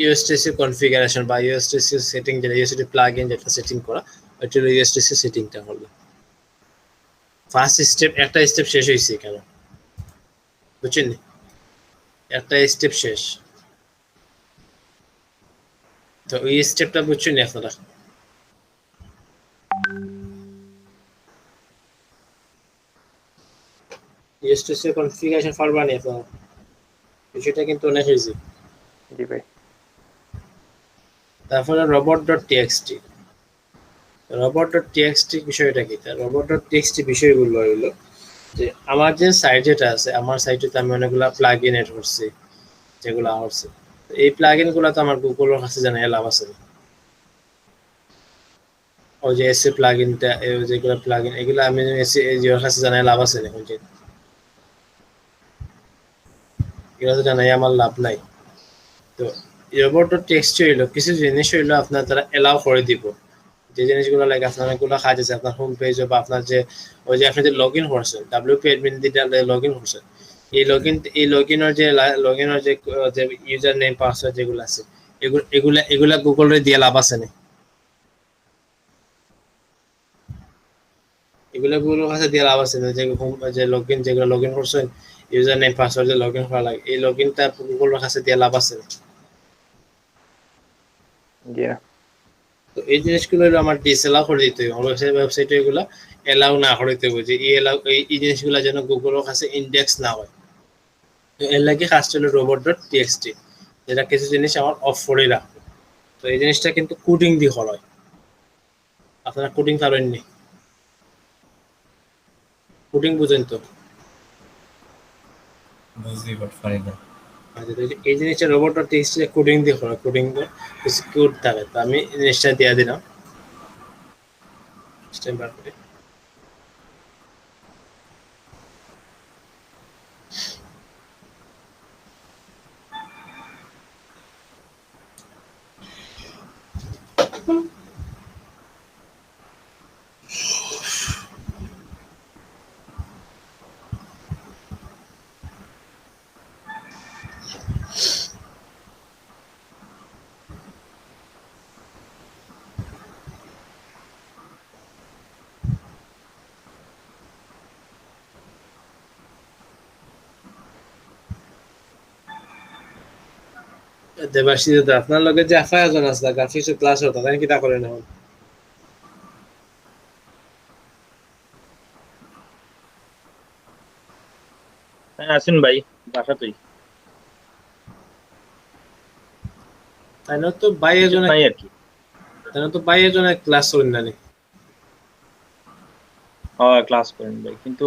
ইউএসটিসি কনফিগারেশন বা ইউএসটিসি সেটিং, যেটা ইউএসটি প্লাগ ইন যেটা সেটিং করা, ওইটা হলো ইউএসটিসি সেটিংটা হলো ফার্স্ট স্টেপ। একটা স্টেপ শেষ হয়েছে কেন, বুঝছেন নি? একটা স্টেপ শেষ, তো ওই স্টেপটা বুঝছেন নি আপনারা? ইউএসটিসি কনফিগারেশন পারবা নি আপনারা, বিষয়টা কিন্তু অনেক ইজি। জি ভাই। তারপরে robot.txt, রোবট.txt বিষয়টা কি? রোবট.txt বিষয়গুলো হইলো যে আমার যে সাইট যেটা আছে, আমার সাইটে আমি অনেকগুলা প্লাগ ইন এড করছি, যেগুলো আসছে। এই প্লাগ ইন গুলা তো আমার গুগলের কাছে জানাই লাভ আছে না। ওই যে এসে প্লাগ ইনটা, যেগুলো প্লাগ ইন, এগুলো আমি এসে জিওর কাছে জানাই লাভ আছে না? এগুলো তো জানাই আমার লাভ নাই। তো রোবট.txt হইলো কিছু জিনিস হইলো আপনার তারা এলাও করে দিব, যে জিনিসগুলো লাইক আপনার অনেকগুলো কাজ আছে আপনার হোম পেজ বা আপনার যে ওই যে আপনি যে লগ ইন করছেন WP অ্যাডমিন দিয়ে লগ ইন করছেন, এই লগইনের যে ইউজার নেম পাসওয়ার্ড যেগুলো আছে, এগুলা গুগলের দিয়ে লাভ আছে না? এগুলা গুগলের কাছে দিয়ে লাভ আছে না? যে লগইন যেগুলো লগ ইন করছেন, ইউজার নেম পাসওয়ার্ড যে লগ ইন করা লাগে, এই লগ ইনটা গুগলের কাছে দিয়ে লাভ আছে না? Yeah. তো এই জিনিসগুলো হলো আমার ডিসএলাও করে দিতে হবে, ওয়েবসাইটে এগুলো এলাও না করে দিতে হবে, যে এই জিনিসগুলো যেন গুগলের কাছে ইন্ডেক্স না হয়। তো এর লাগে কাজটা হলো রোবট.txt, যেটা কিছু জিনিস আমার অফ করে রাখবে। তো এই জিনিসটা কিন্তু কোডিং দিয়ে করা হয়। আপনারা কোডিং পারেননি? কোডিং বুঝেন তো? বুঝি বাট পারি না। আচ্ছা, তো এই জিনিসটা রোবট.txt কোডিং দিয়ে করা, কোডিং কিছু কোড থাকে। তো আমি জিনিসটা দিয়ে দিলাম স্টেপ বাই স্টেপ। দেবাশিস দাদা, আপনার লগে যে আফা এজন আছে গ্রাফিক্সের ক্লাস হতো, তাই কি তা করেন এখন? হ্যাঁ আসেন ভাই, বাসাতেই তাই না? তো বাই এজনে নাই আর কি। ক্লাস করেন না নি? ক্লাস করেন ভাই, কিন্তু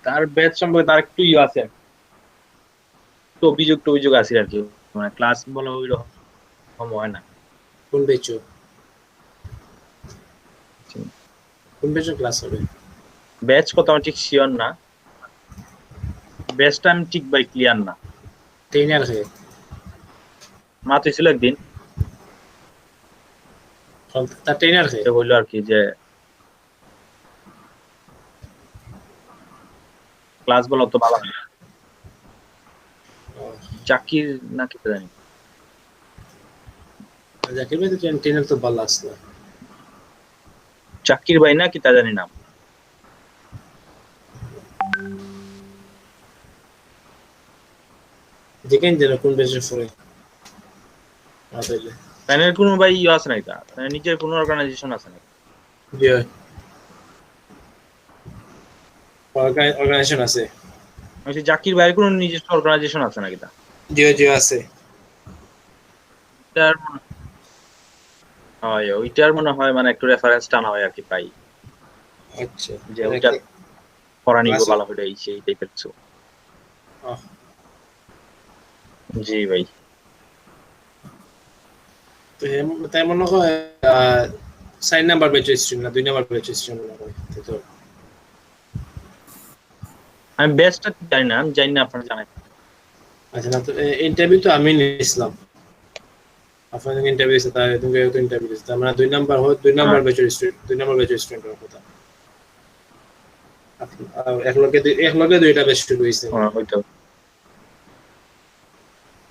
তার ব্যাচ সম্পর্কে তার একটু আছে আর কি। একটু অভিযোগ আছে আর কি, মানে ক্লাস বলা ওই রকম হয় না। কোন বেচো ক্লাস হবে? ব্যাচ কত আমি ঠিক শিওর না, ব্যাচটা আমি ঠিক ভাই ক্লিয়ার না। ট্রেনার হয়ে মাত্র ছিল একদিন, তার ট্রেনার হয়ে সে বললো আর কি যে ক্লাস বলা তো ভালো না। জাকির না কি জানি, জাকির ভাই তো ট্রেনার তো ভালো আসলো। জাকির ভাই না কি তা জানি নাম। দেখেন যেন কোন বেচে ফোরে তাদের কোনো ভাই আছে নাকি, তার নিজের কোনো অর্গানাইজেশন আছে নাকি? অর্গানাইজেশন আছে। আমি জাকির ভাইয়ের কোনো নিজস্ব অর্গানাইজেশন আছে নাকি? তা জিও আছে। ওইটার মনে হয় মানে একটু রেফারেন্স টানা হয় আর কি পাই, আচ্ছা, যে ওইটা করা নিব ভালো করে এই সেই টাইপের কিছু। জি ভাই, তো তাই মনে হয় 4 নাম্বার ব্যাচ স্ট্রিম না 2 নাম্বার ব্যাচ স্ট্রিম মনে হয়। তো আমি বেস্টটা জানি না, আমি জানি না, আপনারা জানেন? আচ্ছা, না তো ইন্টারভিউ তো আমি নিয়েছিলাম, আপনাদের ইন্টারভিউ আছে, তাই তুমি তো ইন্টারভিউ দিতে আমরা 2 নাম্বার হয়, 2 নাম্বার ব্যাচের স্টুডেন্ট, 2 নাম্বার ব্যাচের স্টুডেন্টের কথা। এক লগে দুইটা ব্যাচ শুরু হইছে। হয়তো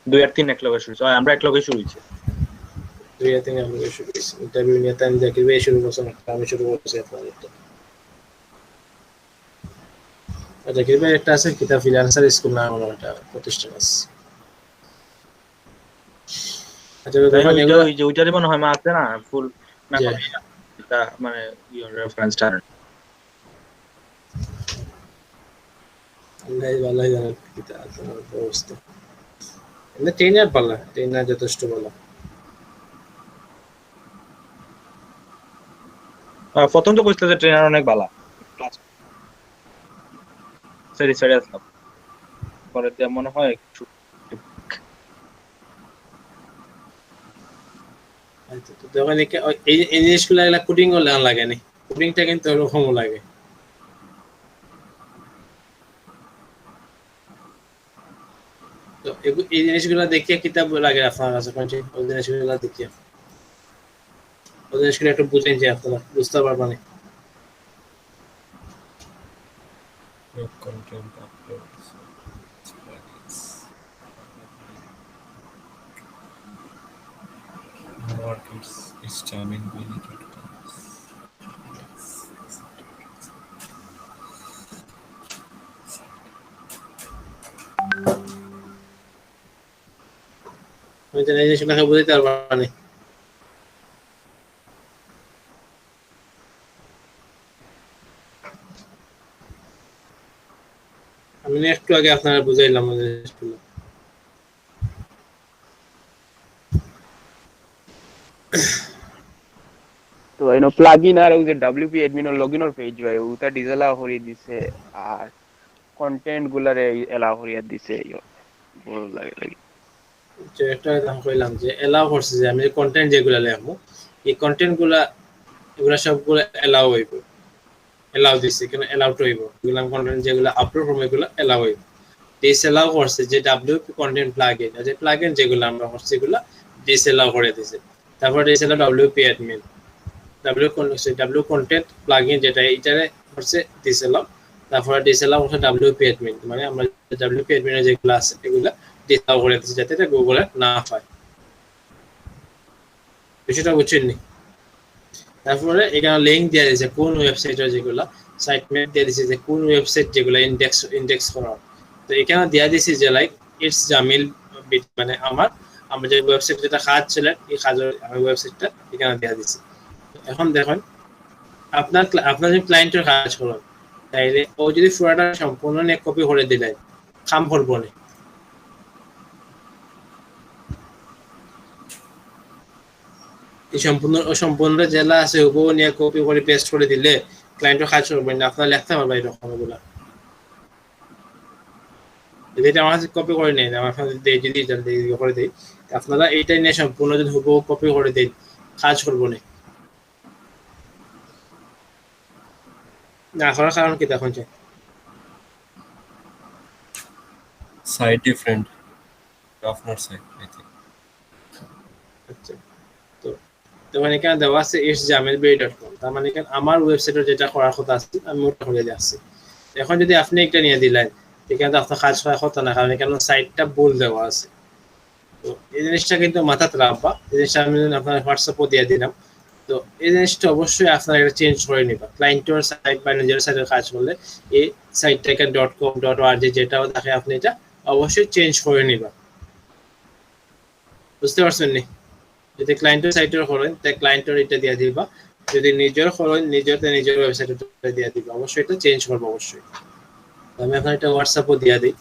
2 আর 3 এক লগে শুরু হয়েছে, আমরা এক লগে শুরু হয়েছে। 2 আর 3 আমরা শুরু হইছে ইন্টারভিউ নিয়ে। তাই জাকির ভাই শুরু করছেন, আমি শুরু করছি আপনাদের তো। জাকির ভাই একটা আছে কিতা ফ্রিল্যান্সার স্কুল না আমার একটা প্রতিষ্ঠান আছে। আচ্ছা, ওইটারই মনে হয় আছে না ফুল মানে রেফারেন্সটা ভালোই জানেন কিতা অবস্থা। ট্রেনার পালা, ট্রেনার যথেষ্ট ভালো। প্রথম তো কইছিল যে ট্রেনার অনেক ভালো ক্লাস স্যাটিসফাইড আসলাম, পরে দিয়ে মনে হয় একটু আচ্ছা, তো যখন এই জিনিসগুলো এগুলা কোডিং করলে আর লাগে না, কোডিংটা কিন্তু ওরকমও লাগে। তো এই জিনিসগুলো দেখিয়ে কিতাব লাগে আপনার কাছে কোনটি? ওই জিনিসগুলো দেখিয়ে ওই জিনিসগুলো একটু বুঝেন যে আপনারা বুঝতে পারবেন। Web content uploads, plugins. Mark its charming billy.com. ওই জিনিসগুলো বুঝতে পারবেন। আমি একটু আগে আপনারা বুঝাইলাম ওই জিনিসগুলো। তো এনো প্লাগইন আর ওই যে ডব্লিউপি অ্যাডমিন এর লগইন এর পেজ হয় ওটা ডিজেলা হরি দিছে আর কন্টেন্ট গুলারে এলাও হরিয়া দিছে বড় লাগে লাগে। যে একটা দাম কইলাম যে এলাও করছে যে আমি কন্টেন্ট যেগুলো লেখবো এই কন্টেন্ট গুলা এগুলা সবগুলো এলাও হইব, এলাও দিছে কেন এলাউড হইব, এগুলা কন্টেন্ট যেগুলো আপলোড করব এগুলো এলাও হইব। ডিসএলাও করছে যে ডব্লিউপি কন্টেন্ট প্লাগইন, যে প্লাগইন যেগুলো আমরা করছি এগুলো ডিসএলাও করে দিয়েছে। তারপর disallow WP admin W content plugin যেটা এইটারে করছে ডিসএলাও। তারপর ডিসএলাও করছে ডব্লিউপি অ্যাডমিন, মানে আমরা ডব্লিউপি অ্যাডমিনের যেগুলো আছে এগুলো ডিসএলাও করে দিয়েছে যাতে এটা গুগলে না পায়। বিষয়টা বুঝছেন নি? তারপরে এখানে লিংক দিয়ে দিয়েছে কোন ওয়েবসাইটের যেগুলো সাইট ম্যাপ দিয়ে দিয়েছে যে কোন ওয়েবসাইট যেগুলো ইন্ডেক্স করা। তো এখানে দিয়ে দিয়েছে যে লাইক ইটস জামিল, মানে আমরা যে ওয়েবসাইট যেটা কাজ ছিল এই কাজের আমি ওয়েবসাইটটা এখানে দিয়ে দিয়েছি। এখন দেখুন আপনার যে ক্লায়েন্টের কাজ করুন তাইলে ও যদি পুরোটা সম্পূর্ণ নিয়ে কপি করে দিলেন কাম করবো না। এই সম্পূর্ণ জেলা আছে হুবহু নিয়ে কপি করে পেস্ট করে দিলে ক্লায়েন্টের কাজ করবেন না, আপনারা লিখতে পারবেন এরকম এগুলা। যদি এটা আমার কপি করে নেই আমার যদি করে দিই আপনারা এইটাই নিয়ে সম্পূর্ণ যদি হুবহু কপি করে দিন কাজ করবো না করার কারণ কি দেখুন? Site different. আপনার সাইট আই থিংক। আচ্ছা, তো তখন এখানে দেওয়া আছে isjamelberry.com, তার মানে এখানে আমার ওয়েবসাইটে যেটা করার কথা আছে আমি ওটা করে দিচ্ছি। এখন যদি আপনি একটা নিয়ে দিলেন এখানে তো আপনার কাজ করার কথা না, কারণ এখানে সাইটটা ভুল দেওয়া আছে। তো এই জিনিসটা কিন্তু মাথাতে রাখবা, এই জিনিসটা আমি আপনার হোয়াটসঅ্যাপও দিয়ে দিলাম। তো এই জিনিসটা অবশ্যই আপনার এটা চেঞ্জ করে নিবা। ক্লায়েন্টের সাইট বা নিজের সাইটের কাজ করলে এই সাইটটাকে .com .org যেটাও থাকে আপনি এটা অবশ্যই চেঞ্জ করে নিবা। বুঝতে পারছেন নি? যদি ক্লায়েন্টের সাইটের করেন তাই ক্লায়েন্টের এটা দিয়ে দিবা, যদি নিজের করেন নিজের ওয়েবসাইটে দিয়ে দিবা। অবশ্যই এটা চেঞ্জ করবো অবশ্যই। আমি এখন এটা হোয়াটসঅ্যাপও দিয়ে দিই।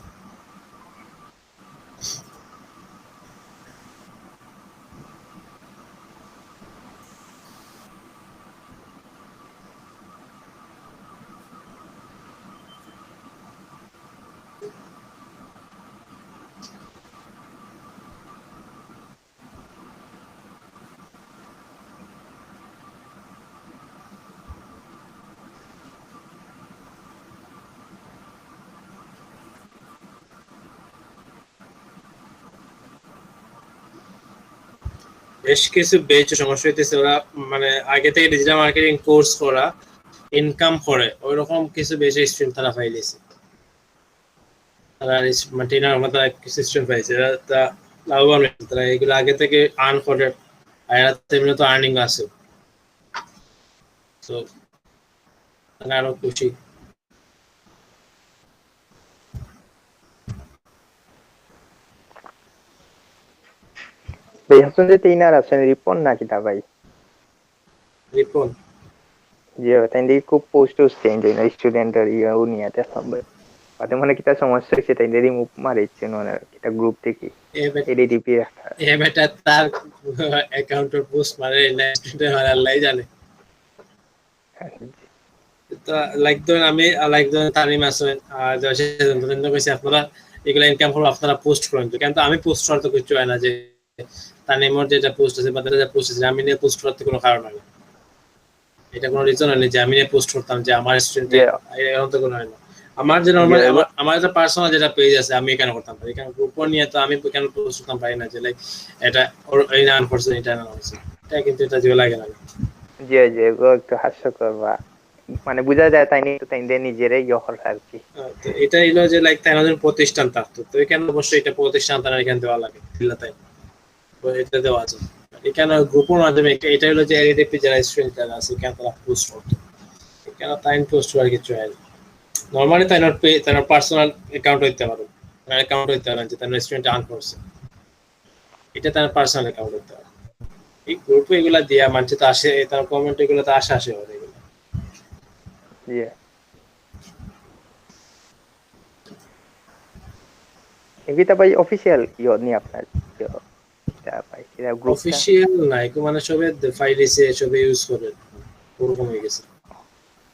বেশ কিছু বেচ সমস্যা হইতেছে, ওরা মানে আগে থেকে ডিজিটাল মার্কেটিং কোর্স করা ইনকাম করে ওইরকম কিছু বেচ স্ট্রিম তারা পাইলেছে, তারা ট্রেনার মতো সিস্টেম পাইছে, তা লাভবান হয়েছে। তারা এগুলো আগে থেকে আর্ন করে আর এরা তেমনি তো আর্নিং আছে, তো তারা আরো খুশি। ভাই হাসন যে ট্রেনার আছেন রিপন না কিটা ভাই? রিপন যে তাই দিয়ে খুব পোস্ট চেঞ্জ হয় না স্টুডেন্টের ও নিয়ে দেখলাম ভাই। তাতে মানে কিটা সমস্যা হয়েছে তাই দিয়ে রিমুভ মারিচ্ছে মানে কিটা গ্রুপ থেকে এডিটিপি রাখা। এ বেটা তার অ্যাকাউন্টের পোস্ট মারে না স্টুডেন্ট আল্লাহই জানে। তো লাইক ধরেন আমি লাইক ধরেন তারিম আছেন আর সেজন্য কইছি আপনারা এগুলা ইনকাম করবো আপনারা পোস্ট করেন তো, কিন্তু আমি পোস্ট করতে কিছু হয় না যে তানিমর যেটা পোস্ট আছে বা তাদের যা পোস্ট আছে আমি নিয়ে পোস্ট করতে কোনো কারণ হয় না, এটা কোনো রিজন হয় না যে আমি নিয়ে পোস্ট করতাম যে আমার স্টুডেন্ট এরকম তো কোনো হয় না। আমার যে নর্মাল আমার যে পার্সোনাল যেটা পেজ আছে আমি কেন করতাম পারি, কারণ গ্রুপ নিয়ে তো আমি কেন পোস্ট করতাম পারি না যে লাইক এটা এই নাম করছে এটা নাম করছে, এটা কিন্তু এটা যে লাগে না। জি জি গো একটু হাস্যকর বা মানে বোঝা যায় তাই নিয়ে তাই নিজেরাই ইয়ে আর কি। তো এটা হলো যে লাইক তাই আমাদের প্রতিষ্ঠান থাকতো তো এখানে অবশ্যই এটা প্রতিষ্ঠান তারা এখানে দেওয়া লাগে তাই তো এটা দেওয়া আছে এখানে গ্রুপের মাধ্যমে। এটা হলো যে এলডিপি যারা স্টুডেন্ট যারা আছে এখানে তারা পোস্ট করতো, এখানে তাই পোস্ট করার কিছু হয় না। নর্মালি তাই নট পে তার পার্সোনাল অ্যাকাউন্ট হইতে পারে, অ্যাকাউন্ট হইতে পারে যে তার রেস্টুরেন্টে আর্ন করছে, এটা তার পার্সোনাল অ্যাকাউন্ট হইতে পারে। এই গ্রুপে এগুলা দিয়া মানছে তো আসে, তার কমেন্ট এগুলো তো আসে হয় এগুলো। এটা ভাই অফিশিয়াল ইয়ে নি আপনার ভাই এটা গ্রুপ অফিশিয়াল নাই মানে সবে ফাইল এসে সবে ইউজ করে ওরকম হয়ে গেছে,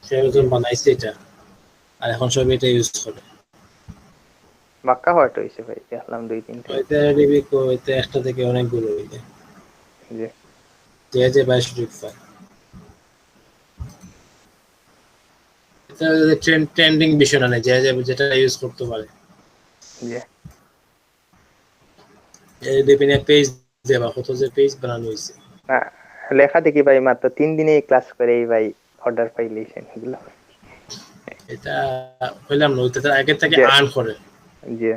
সেরকম বানাইছে এটা আর এখন সবে এটা ইউজ করে। বাক্কা হট হইছে ভাই দেখলাম 2-3টা এটা রিভিউ করতে একটা থেকে অনেকগুলো হইছে যে যে 22 ফাইল এটা ট্রেন্ডিং বিষয় না যে যেটা ইউজ করতে পারে। এই ডিপিনে পেজ দেবা কত যে পেজ বানানো হইছে না লেখা দেখি ভাই মাত্র 3 দিনে ক্লাস করে ভাই অর্ডার পাইলেছেন এগুলো। এটা কইলাম না ওইটা আগে থেকে আর্ন করে জি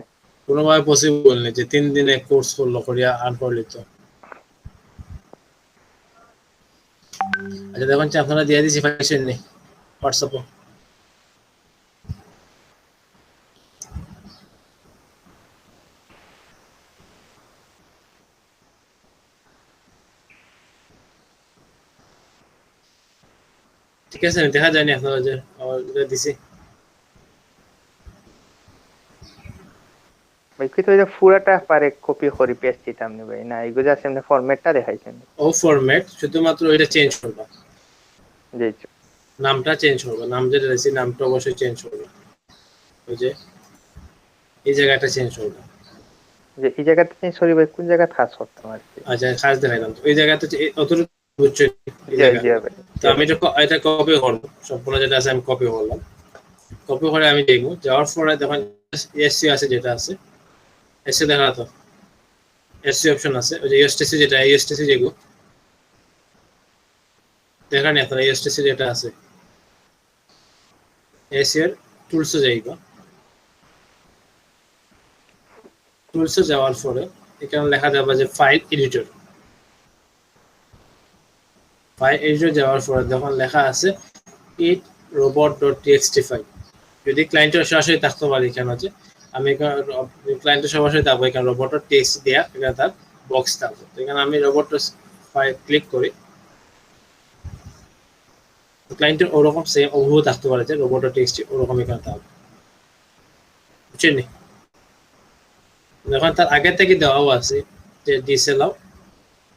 কোনোভাবে পসিবল নেই যে 3 দিনে কোর্স করলো করিয়া আর্ন করলি তো। আচ্ছা দেখুন আপনারা দিয়ে দিছি ফাইল নেই হোয়াটসঅ্যাপে। ঠিক আছে দেখা যায়নি আপনারা যে দিছি ভাই কি তো এটা পুরাটা পারে কপি করে পেস্ট দিতাম না ভাই, না এগুলো আছে এমনি ফরম্যাটটা দেখাইছেন ও ফরম্যাট শুধুমাত্র এটা চেঞ্জ করবা, জি নামটা চেঞ্জ করবা, নাম যেটা দিছি নামটা অবশ্যই চেঞ্জ করবা, ওই যে এই জায়গাটা চেঞ্জ করবা যে এই জায়গাতে চেঞ্জ করি ভাই কোন জায়গা খাস করতাম আর কি। আচ্ছা খাস দেখাইলাম তো এই জায়গাতে অতটুকু বুঝছো এই জায়গা তো আমি এটা কপি করব সম্পূর্ণ যেটা আছে আমি কপি করলাম, কপি করে আমি দেখব যাওয়ার পরে দেখেন এসসি আছে যেটা আছে এসসি দেখা তো এসসি অপশন আছে ওই যে এসটিসি যেটা এসটিসি যেগুলো দেখেন আপনারা এসটিসি যেটা আছে এসসি এর টুলসে যাইবা, টুলসে যাওয়ার পরে এখানে লেখা যাবে যে ফাইল এডিটর, ফাইল এডিটর যাওয়ার পরে যখন লেখা আছে ইট robot.txt ফাইল, যদি ক্লায়েন্টের সরাসরি থাকতে পারে এখানে হচ্ছে আমি ক্লায়েন্টের সরাসরি থাকবো এখানে robot.txt দেয়া এখানে তার বক্স থাকবে, এখানে আমি রোবট ফাইল ক্লিক করি ক্লায়েন্টের ওরকম সেম ওভাবে থাকতে পারে যে robot.txt ওরকম এখানে থাকবে বুঝছেন নি। যখন তার আগে থেকে দেওয়াও আছে যে ডিসএলাও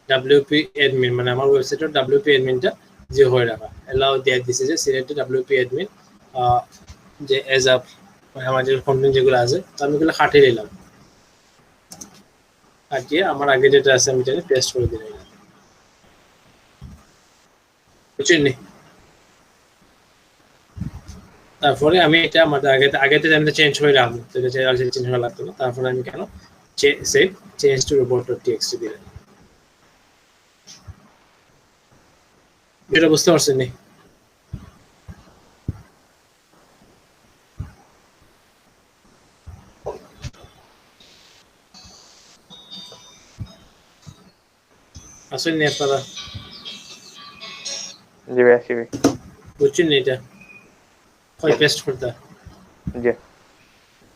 ডাব্লিউপি অ্যাডমিন মানে আমার ওয়েবসাইটের ডাব্লিউপি অ্যাডমিনটা যে হয়ে রাখা এলাও দিয়ে দিছে যে সিলেক্ট ডাব্লিউপি অ্যাডমিন যে এজ আপ মানে আমার যে কন্টেন্ট যেগুলো আছে আমি এগুলো কাটিয়ে নিলাম, কাটিয়ে আমার আগে যেটা আছে আমি এটা পেস্ট করে দিলাম বুঝছেন নি। তারপরে আমি এটা আমাদের আগে থেকে আমি চেঞ্জ করে রাখবো, এটা চেঞ্জ করা লাগতো না, তারপরে আমি কেন সেভ চেঞ্জ টু robot.txt দিলাম। এটা বুঝতে পারছেন নি? আসেন নি আপনারা? জি ভাই আসি ভাই বুঝছেন নি এটা কই পেস্ট করতে? জি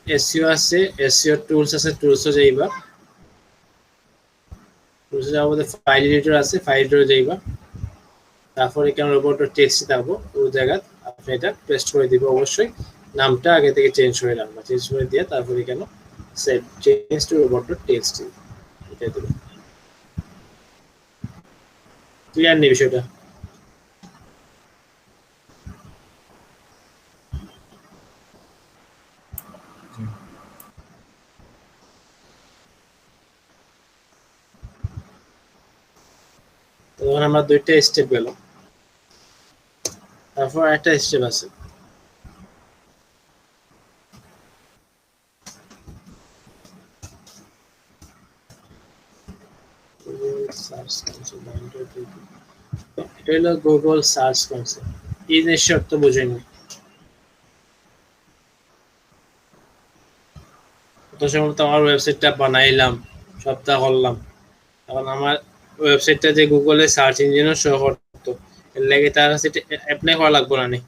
এসইও আছে এসইও টুলস আছে টুলসও যাইবা, টুলসে যাওয়ার পরে ফাইল এডিটর আছে ফাইল এডিটর যাইবা, তারপরে এখানে robot.txt থাকবো ওই জায়গা আপনি এটা পেস্ট করে দিবে, অবশ্যই নামটা আগে থেকে চেঞ্জ করে রাখবা, চেঞ্জ করে দিয়ে তারপরে এখানে সেভ চেঞ্জ টু robot.txt এটা দিবে। ক্লিয়ার নেই বিষয়টা? তখন আমরা দুইটা স্টেপ গেল, তারপর একটা স্টেপ আছে এটা হলো গুগল সার্চ কনসোল। এই জিনিসটা তো বুঝেনি, তো সময় তো আমার ওয়েবসাইটটা বানাইলাম, সবটা করলাম, এখন আমার ওয়েবসাইটটা যে গুগলে সার্চ ইঞ্জিনও শো করতো, এর লাগে তার কাছে অ্যাপ্লাই করা লাগবে না নি?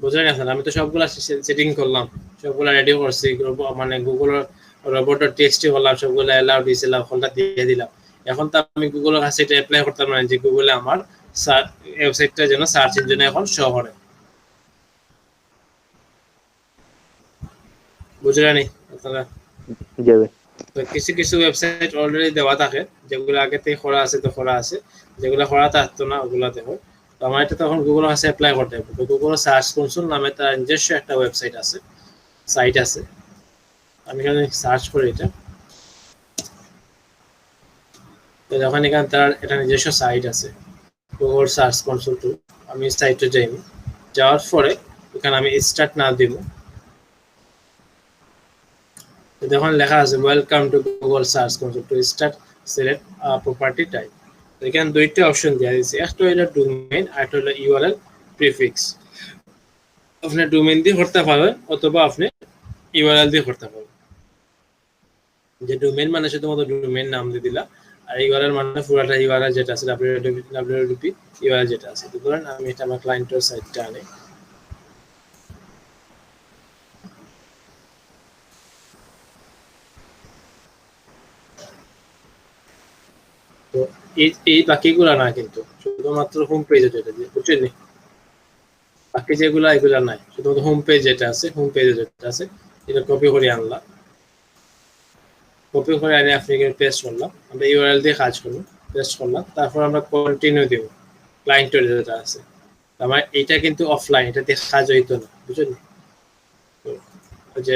বুঝলেন এখন? আমি তো সবগুলা সেটিং করলাম, সবগুলা রেডি করছি, মানে গুগল রোবটের টেক্সটই করলাম, সবগুলো অ্যালাউ ডিসঅ্যালাউ ফলটা দিয়ে দিলাম। এখন তো আমি গুগলের কাছে এটা অ্যাপ্লাই করতাম না যে গুগলে আমার ওয়েবসাইটটা যেন সার্চ ইঞ্জিনে এখন শো করে। বুঝলেন আপনারা? যাবে তো কিছু কিছু ওয়েবসাইট অলরেডি দেওয়া থাকে, যেগুলো আগে থেকে করা আছে তো করা আছে, যেগুলো করা থাকতো না ওগুলো দেখো। তো আমার এটা তখন গুগলের কাছে অ্যাপ্লাই করতে হবে। তো গুগল সার্চ কনসোল নামে তার নিজস্ব একটা ওয়েবসাইট আছে, সাইট আছে। আমি এখানে সার্চ করি এটা, তো যখন এখানে তার এটা নিজস্ব সাইট আছে গুগল সার্চ কনসোল টু, আমি সাইটে যাই, যাওয়ার পরে এখানে আমি স্টার্ট না দিব, যখন লেখা আছে welcome to Google search console to start select property type. এখানে দুইটা অপশন দেওয়া দিয়েছে, একটা হলো ডোমেইন আর একটা হলো ইউআরএল প্রিফিক্স। আপনি ডোমেইন দিয়ে করতে পারবেন অথবা আপনি ইউআরএল দিয়ে করতে পারবেন। যে ডোমেইন মানে শুধুমাত্র ডোমেইন নাম দিয়ে দিলা, আর ইউআরএল মানে পুরোটা ইউআরএল যেটা আছে www ইউআরএল যেটা আছে। তো ধরেন আমি এটা আমার ক্লায়েন্টের সাইটটা আনি, তো এই বাকিগুলো না, কিন্তু শুধুমাত্র হোম পেজে যেটা দিয়ে, বুঝছেন? বাকি যেগুলো এগুলা নাই, শুধুমাত্র হোম পেজ যেটা আছে, হোম পেজে যেটা আছে এটা কপি করে আনলাম, কপি করে আনি আপনি পেস্ট করলাম, আমরা ইউআরএল দিয়ে কাজ করবো, পেস্ট করলাম, তারপর আমরা কন্টিনিউ দিব ক্লায়েন্টের যেটা আছে। আমার এটা কিন্তু অফলাইন, এটা দিয়ে কাজ হইতো না, বুঝছেন? যে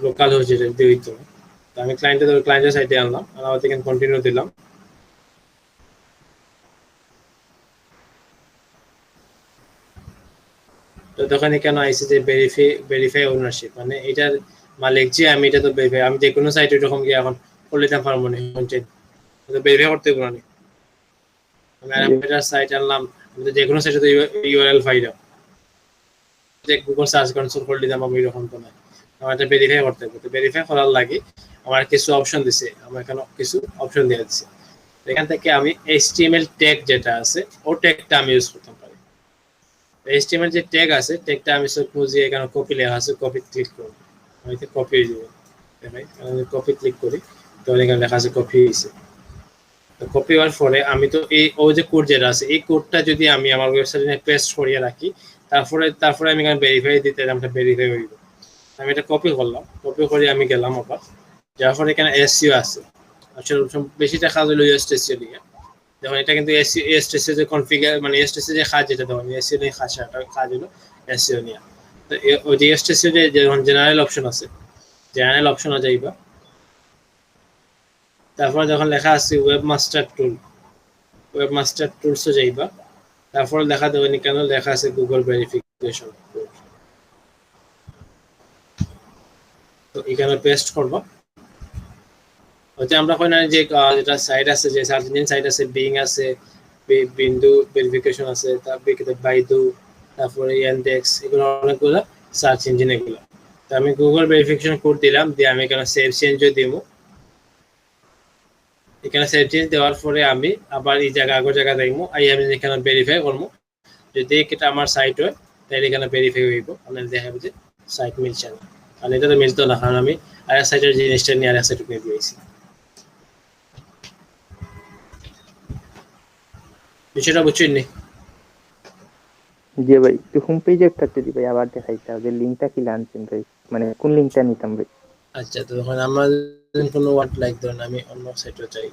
লোকাল হচ্ছে এটা দিয়ে হইতো না। তো আমি ক্লায়েন্টের সাইডে আনলাম, আর আমাদের এখানে কন্টিনিউ দিলাম। তো তখন কেন আইসি যে ভেরিফাই ওনারশিপ, মানে এটার মালিক যে আমি, এটা তো ভেরিফাই, আমি যে কোনো সাইটে এরকম গিয়ে এখন করে দিতে পারবো না, তো ভেরিফাই করতে পারবো না। আমি আরেকটা সাইট আনলাম, আমি তো যে কোনো সাইটে তো ইউআরএল পাইলাম, যে গুগল সার্চ কনসোল করে দিতাম আমি, এরকম তো নাই, আমার এটা ভেরিফাই করতে হবে। তো ভেরিফাই করার লাগে আমার কিছু অপশন দিছে, আমার এখানে কিছু অপশন দিয়ে দিচ্ছে। এখান থেকে আমি HTML ট্যাগ যেটা আছে ও ট্যাগটা আমি ইউজ করতে পারি। HTML যে ট্যাগ আছে, ট্যাগটা আমি সাপোজ এখানে কপি লেখা আছে, কপি ক্লিক করব, আমি তো কপি হয়ে যাবে, দেখাই আমি কপি ক্লিক করি, তো এখানে লেখা আছে কপি হইছে। তো কপি হওয়ার পরে আমি তো এই ও যে কোড যেটা আছে, এই কোডটা যদি আমি আমার ওয়েবসাইটে পেস্ট করিয়ে রাখি, তারপরে আমি এখানে ভেরিফাই দিতে এটা ভেরিফাই হইব। আমি এটা কপি করলাম, কপি করে আমি গেলাম আবার, যার পরে এখানে এসইও আছে, আসলে বেশিটা কাজ হলো এসইও নিয়ে। দেখুন এটা কিন্তু এসটিসি যে কনফিগার, মানে এসটিসি যে কাজ যেটা দেখুন এসইও নিয়ে কাজ হলো এসইও নিয়ে। তো ওই যে এসটিসি যে জেনারেল অপশন আছে, জেনারেল অপশনে যাইবা, তারপর যখন লেখা আছে ওয়েবমাস্টার টুলসে যাইবা, তারপর লেখা দেবেন কেন লেখা আছে গুগল ভেরিফিকেশন কোড, তো এখানে পেস্ট করবা। হচ্ছে আমরা কই না যে যেটা সাইট আছে, যে সার্চ ইঞ্জিন সাইট আছে, বিং আছে, বিন্দু ভেরিফিকেশন আছে, তারপরে বাইদু, তারপরে ইয়ান্ডেক্স, এগুলো অনেকগুলো সার্চ ইঞ্জিন এগুলো। তো আমি গুগল ভেরিফিকেশন কোড দিলাম, দিয়ে আমি এখানে সেভ চেঞ্জও দিব। এখানে সেভ চেঞ্জ দেওয়ার পরে আমি আবার এই জায়গা আগের জায়গা দেখবো, আমি এখানে ভেরিফাই করবো, যদি এটা আমার সাইট হয় তাহলে এখানে ভেরিফাই হইব, আমি দেখাবো যে সাইট মিলছে না, আর এটা তো মিলতো না, কারণ আমি আরেক সাইটের জিনিসটা নিয়ে আরেক সাইটে নিয়ে দিয়েছি। বিষয়টা বুঝছেন নি? জি ভাই, একটু হোম পেজে একটা যদি ভাই আবার দেখাইতে হবে, লিঙ্কটা কি আনছেন ভাই, মানে কোন লিঙ্কটা নিতাম ভাই? আচ্ছা, তো যখন আমরা কোনো ওয়ার্ড লাইক ধরেন আমি অন্য সাইটে চাই,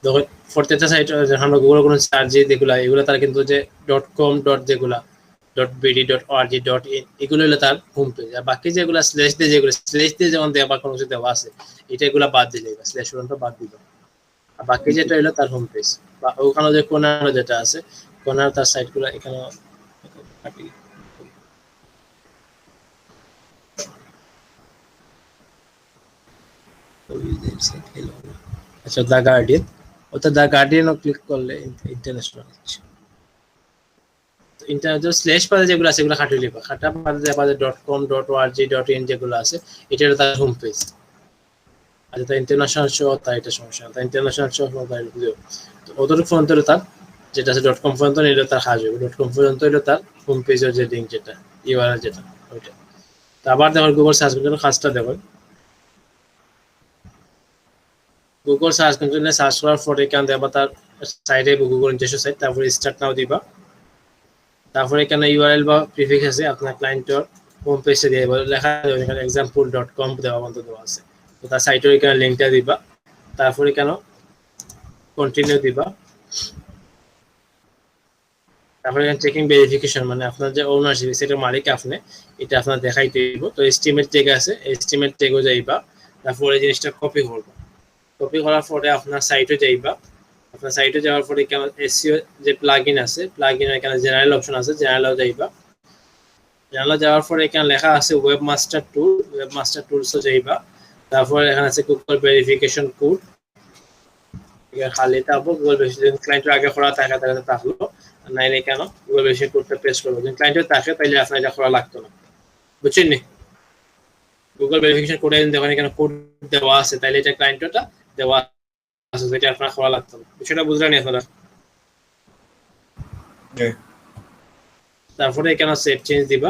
দেখুন প্রত্যেকটা সাইট আমরা গুগল কোনো সার্চ যেগুলা, এগুলো তার কিন্তু যে .com যেগুলা .bd.org.in এগুলো হলো তার হোম পেজ। আর বাকি যেগুলো স্ল্যাশ দিয়ে যেমন দেওয়া বা কোনো কিছু দেওয়া আছে এটা এগুলো বাদ দিলে স্ল্যাশ পর্যন্ত বাদ দিল। আর বাকি যেটা হলো তার হোম পেজ বা ওখানে যে কোনার যেটা আছে কোনার তার সাইটগুলো এখানে আচ্ছা দ্য গার্ডিয়ান, অর্থাৎ দ্য গার্ডিয়ানও ক্লিক করলে ইন্টারন্যাশনাল হচ্ছে। ইন্টারনেট স্ল্যাশ পারে যেগুলো আছে এগুলো খাটিয়ে লিখবা, খাটা পারে .com.org.in যেগুলো আছে এটা হলো তার হোম পেজ। আচ্ছা তার ইন্টারন্যাশনাল শো তার এটা সমস্যা না, তার ইন্টারন্যাশনাল শো তার ওদের ফোন তো তার যেটা আছে .com পর্যন্ত নিলে তার কাজ হবে, .com পর্যন্ত হলো তার হোম পেজের যে লিঙ্ক যেটা ইউআরএল যেটা ওইটা। তো আবার দেখো গুগল সার্চ করলে কাজটা দেখো, গুগল সার্চ ইঞ্জিনে সার্চ করার পরে এখানে দেবা তার সাইডে গুগল নিজস্ব সাইট, তারপরে স্টার্ট নাও দিবা, তারপরে এখানে ইউআরএল বা প্রিফিক্স আছে আপনার ক্লায়েন্টের হোম পেজে দিয়ে লেখা আছে এখানে example.com দেওয়া বন্ধ দেওয়া আছে, তো তার সাইটের এখানে লিংকটা দিবা, তারপরে এখানে কন্টিনিউ দিবা, তারপরে এখানে চেকিং ভেরিফিকেশন মানে আপনার যে ওনারশিপ সেটার মালিক আপনি এটা আপনার দেখাইতে দিব। তো এস্টিমেট ট্যাগ আছে, এস্টিমেট ট্যাগও যাইবা, তারপরে এই জিনিসটা কপি করবা, কপি করার পরে আপনার সাইটে যাইবা, আপনার সাইটে যাওয়ার পরে এখানে এসইও যে প্লাগইন আছে প্লাগইনের এখানে জেনারেল অপশন আছে, জেনারেলও যাইবা, জেনারেল যাওয়ার পরে এখানে লেখা আছে ওয়েবমাস্টার টুল, ওয়েবমাস্টার টুলসও যাইবা, তারপরে এখানে আছে গুগল ভেরিফিকেশন কোড, এখানে খালি তারপর গুগল ভেরিফিকেশন ক্লায়েন্টের আগে করা থাকলো নাইলে কেন গুগল ভেরিফিকেশন কোডটা পেস্ট করবো, যদি ক্লায়েন্টের থাকে তাহলে আপনার এটা করা লাগতো না, বুঝছেন নি? গুগল ভেরিফিকেশন কোডে দেখেন এখানে কোড দেওয়া আছে তাহলে এটা ক্লায়েন্টটা দেওয়া আছে, যেটা আপনার করা লাগতো না, বিষয়টা বুঝলেন আপনারা? তারপরে এখানে সেভ চেঞ্জ দিবা,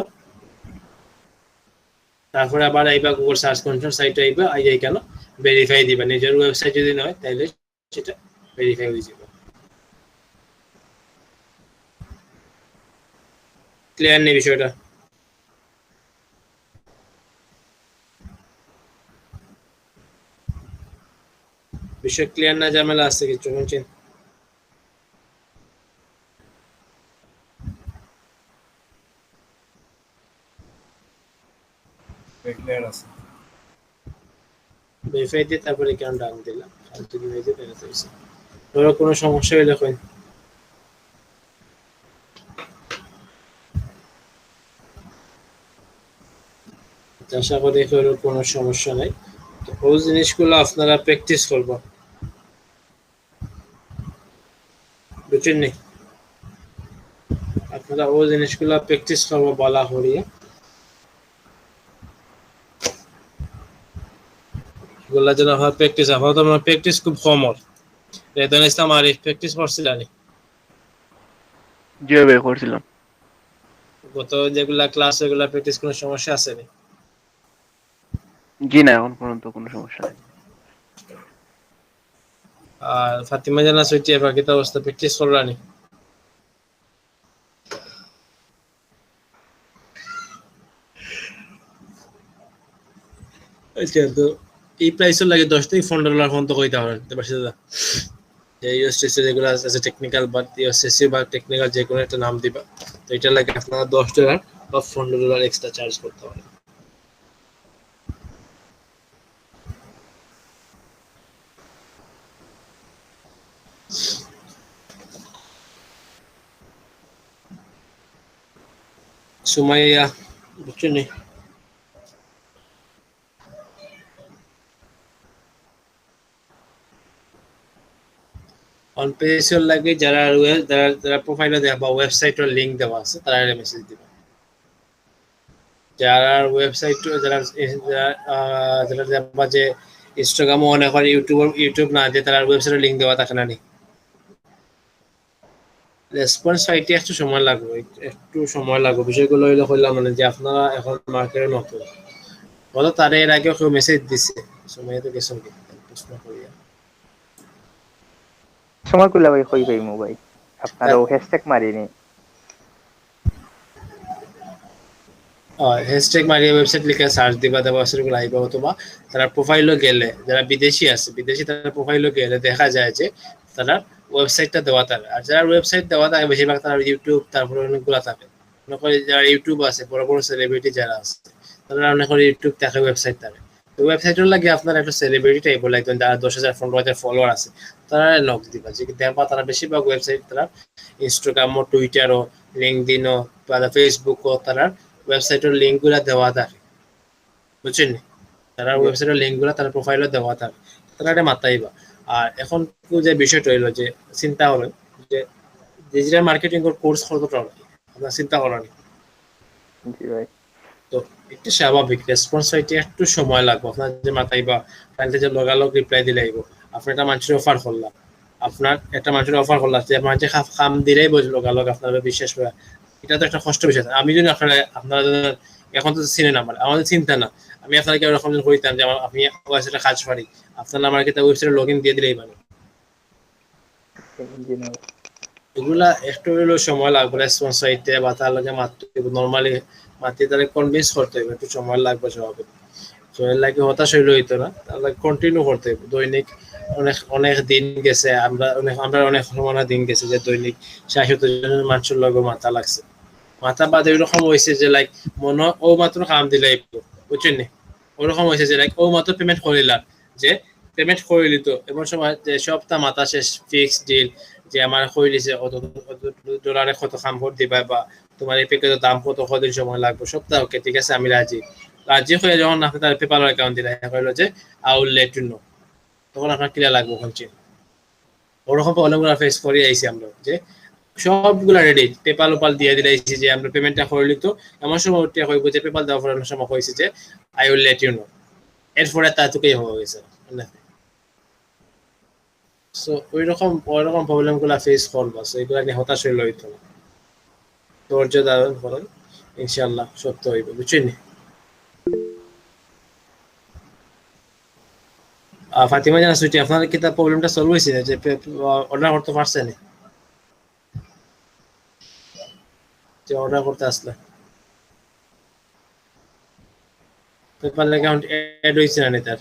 তারপরে আবার আইবা গুগল সার্চ কনসোল সাইটে আইবা, এখানে ভেরিফাই দিবা, নিজের ওয়েবসাইট যদি নয় তাহলে সেটা ভেরিফাই হয়ে যাবে। ক্লিয়ার নেই বিষয়টা? বিষয় ক্লিয়ার না, ঝামেলা আছে কিছু শুনছেন? ক্লিয়ার আছে। ভেরিফাই দিয়ে তারপরে কেন ডান দিলাম, আর যদি হয়েছে তাহলে তো হয়েছে। ধরো কোনো সমস্যা হলে কই আশা করি কোনো সমস্যা নাই। তো ওই জিনিসগুলো আপনারা প্র্যাকটিস করবো, বুঝছেন নি? আপনারা ওই জিনিসগুলো প্র্যাকটিস করবো বলা হরিয়া, এগুলা যেন আমার প্র্যাকটিস আপাতত আমার প্র্যাকটিস খুব কম ওর। রেদন ইসলাম আরিফ প্র্যাকটিস করছিলেন? জি ভাই করছিলাম। গত যেগুলা ক্লাস এগুলা প্র্যাকটিস কোনো সমস্যা আছে নি? জি না, এখন পর্যন্ত কোনো সমস্যা নেই। আর ফাতিমা জানা সুইটি বাকি তো অবস্থা প্র্যাকটিস করলানি? আচ্ছা, তো এই প্রাইসের লাগে 10 থেকে $15 ফোন তো কইতে পারেন পারছি দাদা, যে ইউএসটিসি যেগুলো আছে টেকনিক্যাল বা ইউএসটিসি বা টেকনিক্যাল যে কোনো একটা নাম দিবা, তো এটা লাগে আপনারা $10 বা $15 এক্সট্রা চার্জ করতে পারেন। সুমাইয়া বুঝছেন নি? অন পেজের লাগে যারা প্রোফাইলে দেওয়া বা ওয়েবসাইটের লিংক দেওয়া আছে তারা মেসেজ দিবে, যারা ওয়েবসাইট যারা দেওয়া যে ইনস্টাগ্রাম অন এখন ইউটিউব না যে তারা ওয়েবসাইটের লিংক দেওয়া থাকে না নি, রেসপন্স পাইতে একটু সময় লাগবে, বিষয়গুলো হইলে কইলাম মানে যে আপনারা এখন মার্কেটে নতুন, বলো তারা এর আগে কেউ মেসেজ দিছে সময় তো গেছেন কি প্রশ্ন করিয়া সময় কুলা ভাই কই ভাই মোবাইল আপনারও হ্যাশট্যাগ মারিনি। হ্যাশট্যাগ মারিয়ে ওয়েবসাইট লিখে সার্চ দিবা, দেওয়া সেগুলো আইবা, অথবা তারা প্রোফাইলও গেলে যারা বিদেশি তারা প্রোফাইলও গেলে দেখা যায় যে তারা ওয়েবসাইটটা দেওয়া থাকে, আর যারা ওয়েবসাইট দেওয়া থাকে বেশিরভাগ তারা ইউটিউব তারপরে অনেকগুলো থাকে, মনে করি যারা ইউটিউব আছে বড় বড় সেলিব্রিটি যারা আছে তারা মনে করি ইউটিউব থাকে ওয়েবসাইট থাকে তো ওয়েবসাইটের লাগে আপনার একটা সেলিব্রিটি টাইপ একজন যারা 10,000 15,000 ফলোয়ার আছে তারা নক দিবা যে দেখবা তারা বেশিরভাগ ওয়েবসাইট তারা ইনস্টাগ্রাম ও টুইটার ও লিঙ্কডিন ও বা ফেসবুক ও তারা ওয়েবসাইটের লিঙ্ক গুলা দেওয়া থাকে বুঝছেন তারা ওয়েবসাইটের লিঙ্ক গুলা তারা প্রোফাইলে দেওয়া থাকে তারা এটা মাথাইবা আর এখন যে বিষয়টা হইলো যে চিন্তা হলো যে ডিজিটাল মার্কেটিং এর কোর্স কতটা আপনার চিন্তা করেন জি ভাই তো একটু স্বাভাবিক রেসপন্স হইতে একটু সময় লাগবে আপনার যে মাথায় বা ক্লায়েন্টে যে লগালগ রিপ্লাই দিলে আইব আপনি একটা মানুষের অফার করলাম আপনার একটা মানুষের অফার করলাম যে মানুষ কাম দিলেই বুঝলো লগালগ আপনার বিশ্বাস করে এটা তো একটা কষ্ট বিষয় আমি যদি আপনারা এখন তো চিনেন আমাদের চিন্তা না আমি আপনাকে এরকম কইতাম যে আপনি ওয়েবসাইটে কাজ পারি আপনার নাম্বার কি ওয়েবসাইটে লগ ইন দিয়ে দিলেই পারে এগুলা একটু হইলেও সময় লাগবে রেসপন্স হইতে বা তার লগে মাত্র নর্মালি মাতি তাহলে কনভিন্স করতে হবে একটু সময় লাগবে স্বাভাবিক তো এর লাগে হতাশ হইলে হইতো না তাহলে কন্টিনিউ করতে হবে দৈনিক অনেক দিন গেছে আমরা অনেক সময় দিন গেছে যে দৈনিক 60 জনের মানুষের লগে মাথা লাগছে মাথা বাদে এরকম হয়েছে যে লাইক মনে ও মাত্র কাম দিলে বুঝছেন নি ওরকম হয়েছে যে লাইক ও মাত্র পেমেন্ট করিলাম যে পেমেন্ট করিলি তো এমন সময় যে সপ্তাহ মাথা শেষ ফিক্স ডিল যে আমার কই দিছে অত ডলারে কত কাম করে দিবা বা তোমার এই প্যাকেজের দাম কত কদিন সময় লাগবে সপ্তাহ ওকে ঠিক আছে আমি রাজি হয়ে যখন আপনি তার পেপার অ্যাকাউন্ট দিলে কইলো যে I will let you know তখন আপনার ক্লিয়ার লাগবে কোনটি ওরকম প্রবলেমগুলো ফেস করে আইছি আমরা যে সবগুলা রেডি পেপাল ওপাল দিয়ে দিলাইছি যে আমরা পেমেন্টটা করলি তো এমন সময় উঠে কইব যে পেপাল দেওয়ার পর সময় কইছি যে I will let you know এরপরে তা তোকেই হয়ে গেছে সো ওইরকম প্রবলেমগুলো ফেস করবো সো এগুলা নিয়ে হতাশ হইলে হইতো না ধৈর্য ধারণ করেন ইনশাআল্লাহ সত্য হইব বুঝছেন ফাতিমা জানা সুইটি আপনার কি তার প্রবলেমটা সলভ হয়েছে যে অর্ডার করতে পারছেন যে অর্ডার করতে আসলে পেপাল অ্যাকাউন্ট অ্যাড হয়েছে না তার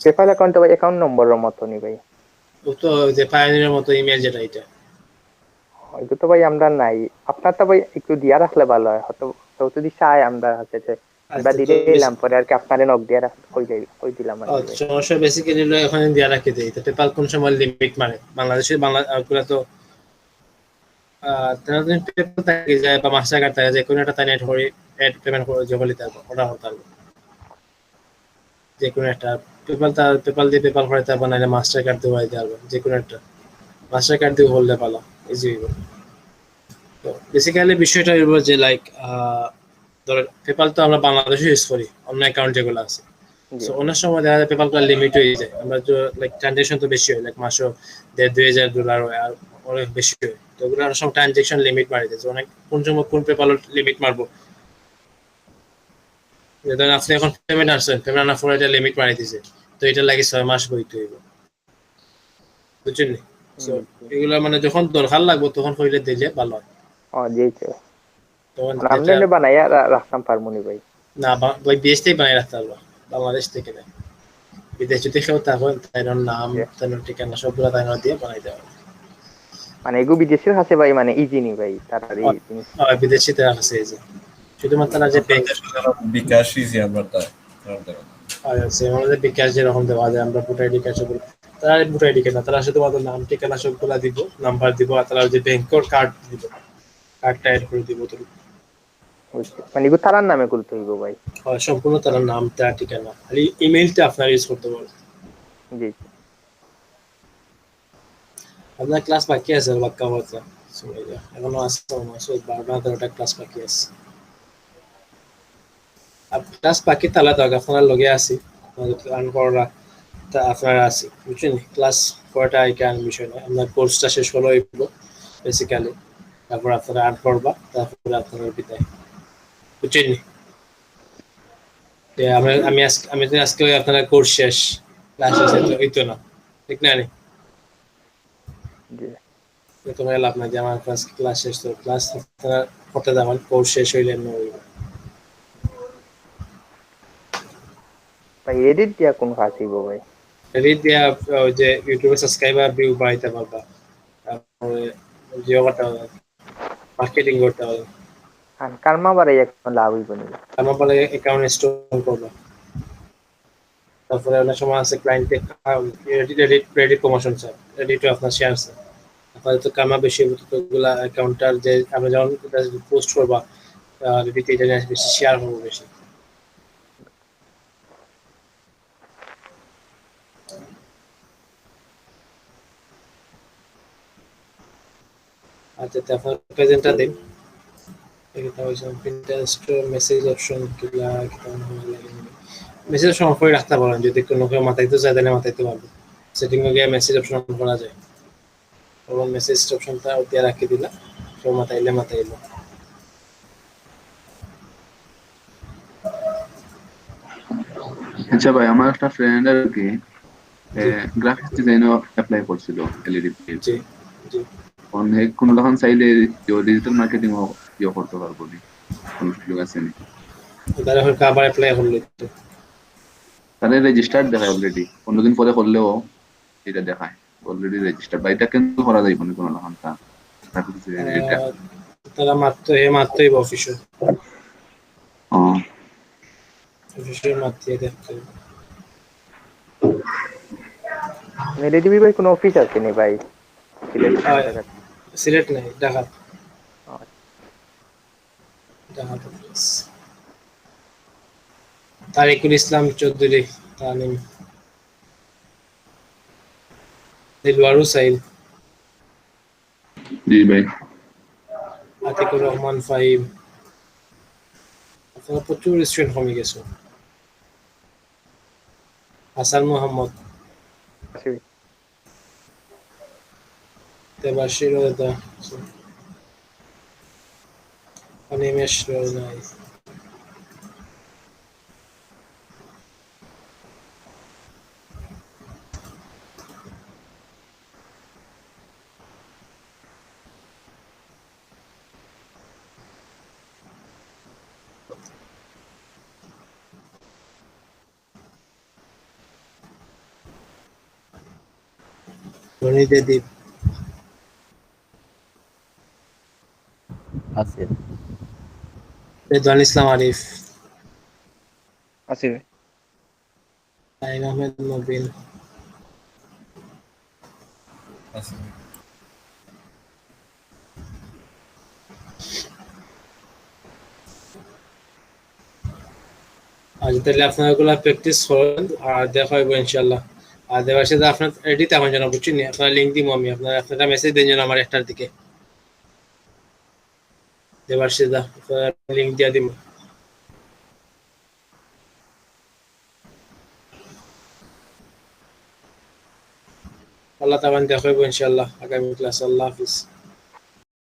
পেপাল অ্যাকাউন্টে ভাই অ্যাকাউন্ট নম্বরের মতো নি ভাই ও তো যে পায়োনিয়ারের মতো ইমেল যেটা এটা এটা তো ভাই আমরা নাই আপনার তো ভাই একটু দিয়া রাখলে ভালো হয় হয়তো তো যদি চাই আমরা হাতে যে আমরা দিলে দিলাম পরে আর কি আপনারে নক দিয়া কই দিলাম আর সমস্যা বেসিক্যালি হলো এখন দিয়া রাখি দেই তো পেপাল কোন সময় লিমিট মানে বাংলাদেশের বাংলা তো তারা যদি পেপাল থাকে যায় বা মাস্টার কার্ড থাকে যে কোনো একটা তাই নেট করে অ্যাড পেমেন্ট করে জগলি তারপর অর্ডার করতে পারবে যে কোনো একটা পেপাল দিয়ে পেপাল করে তারপর নাহলে মাস্টার কার্ড দিয়ে হয়ে যাবে যে কোনো একটা মাস্টার কার্ড দিয়ে হলে ভালো ইজি হইব তো বেসিক্যালি বিষয়টা হইব যে লাইক ধরেন পেপাল তো আমরা বাংলাদেশে ইউজ করি অন্য অ্যাকাউন্ট যেগুলো আছে সো অনেক সময় দেখা যায় পেপাল লিমিট হয়ে যায় আমরা লাইক ট্রানজাকশন তো বেশি হয় লাইক মাসে $2,000 হয় আর অনেক বেশি হয় তো ওগুলো অনেক সময় ট্রানজাকশন লিমিট মারি দিয়েছে অনেক কোন সময় কোন পেপাল লিমিট মারবো ধরেন আপনি এখন পেমেন্ট আসছেন পেমেন্ট আনার পরে এটা লিমিট মারি দিয়েছে তো এটা লাগে 6 মাস বইতে হইব বুঝছেন সো এগুলো মানে যখন দরকার লাগবে তখন কইলে দিলে ভালো হয় জি তখন আমরা বানাইয়া রাখতাম পারমুনি ভাই না ভাই বিদেশ থেকে বানাই রাখতে পারবো বাংলাদেশ থেকে না বিদেশ যদি কেউ তখন তাই নাম তাই ঠিকানা সবগুলো তাই দিয়ে বানাই দেওয়া মানে এগু বিদেশের কাছে ভাই মানে ইজি নি ভাই তাড়াতাড়ি বিদেশি তার কাছে ইজি শুধুমাত্র যে বিকাশ ইজি আমরা তাই আমাদের বিকাশ যেরকম দেওয়া যায় আমরা ভোটার আইডি কার্ড তারা ভোটার আইডি কার্ড না তারা শুধুমাত্র নাম ঠিকানা সবগুলা দিব নাম্বার দিব আর তারা যে ব্যাংকের কার্ড দিব কার্ডটা অ্যাড করে দিব তো মানে এগু তারার নামে করতে হইব ভাই সম্পূর্ণ তার নাম তার ঠিকানা খালি ইমেইলটা আপনারা ইউজ করতে পারবেন জি আপনার ক্লাস বাকি আছে বাক্কা বাচ্চা এখনো আসতে মাসে 12-13টা ক্লাস বাকি আছে ক্লাস বাকি তাহলে তো আপনার লগে আছি আমাদের প্ল্যান করা তা আপনারা আছি বুঝছেন ক্লাস কয়টা আইকান বিষয় না আমরা কোর্সটা শেষ হলো হইব বেসিক্যালি তারপর আপনারা আর্ন করবা তারপরে আপনারা বিদায় বুঝছেন আমি আজকে আপনারা কোর্স শেষ ক্লাস শেষ হইতো না ঠিক না নি তোমার লাভ না যে আমার ক্লাস শেষ তো ক্লাস আপনারা করতে যাবেন কোর্স শেষ হইলে ভাই এডিট দিয়া কোন কাজ হইব ভাই রিড দিয়া ওই যে ইউটিউবে সাবস্ক্রাইবার ভিউ বাড়াইতে পারবা, তারপরে জিও করতে হবে, মার্কেটিং করতে হবে, আর কারমা বাড়াই এখন লাভ হইব নি? আমার বলে অ্যাকাউন্ট ইনস্টল করবা, তারপরে অনেক সময় আছে ক্লায়েন্টে ক্রেডিট প্রমোশন স্যার, রেডি আপনার শেয়ার স্যার, আপনার তো কামা বেশি তো ওগুলা অ্যাকাউন্টটার যে আপনি যখন পোস্ট করবা রেডিতে এটা বেশি শেয়ার হবে বেশি। আচ্ছা তারপর প্রেজেন্টটা দিন, এটা হইছে পিন্টারেস্ট মেসেজ অপশন কিলা কেমন লাগে, মেসেজ অপশন অফ করে রাখতে পারেন, যদি কোনো কেউ মাথাইতে চায় তাহলে মাথাইতে পারবে, সেটিং এ গিয়ে মেসেজ অপশন অন করা যায়, তখন মেসেজ অপশনটা ওতে রাখি দিলা, কেউ মাথাইলে মাথাইলো। আচ্ছা ভাই, আমার একটা ফ্রেন্ড আর কি গ্রাফিক্স ডিজাইনও অ্যাপ্লাই করছিল এলইডি। জি জি, অনেক কোনো তখন চাইলে ডিজিটাল মার্কেটিং ও করতে পারবো নি, কোনো সুযোগ আছে নি? তাহলে এখন আবার অ্যাপ্লাই করলে তো তাহলে রেজিস্টার্ড দেখায় অলরেডি, 15 দিন পরে করলেও এটা দেখায় অলরেডি রেজিস্টার্ড। বা এটা কিন্তু করা যাইব না কোনো তখন তা graphics এটা। তারা মাত্রই অফিসে ও মাত্রই দেখতে হবে। রেডিবি ভাই কোনো অফিস আছে নি ভাই? সিলেট নাই, ঢাকা, আচ্ছা। ঢাকা অফিস। তারিকুল ইসলাম চৌধুরী, তানিম, দিলওয়ার হুসাইন, জি ভাই। আতিকুর রহমান ফাহিম, আপনার প্রচুর স্টুডেন্ট কমে গেছে, হাসান মোহাম্মদ, দেবাশির রোদা, অনিমেষ নাই। রনিদে দ্বীপ, আছে। রেদওয়ান ইসলাম আরিফ, আছে ভাই। আইন আহমেদ নবীন, আছে। আজ তাহলে আপনারা ওগুলা প্র্যাকটিস করেন আর দেখা হইব ইনশাল্লাহ। আর দেওয়ার সাথে আপনার এটি তেমন জানা বুঝছেন, আপনার লিঙ্ক দিব আমি, আপনারা মেসেজ দেন যেন আমার 1টার দিকে, দেওয়ার সাথে আপনার লিঙ্ক দিয়ে দিব। আল্লাহ তাআলা দেখা হইব ইনশাল্লাহ আগামী ক্লাস। আল্লাহ হাফিজ।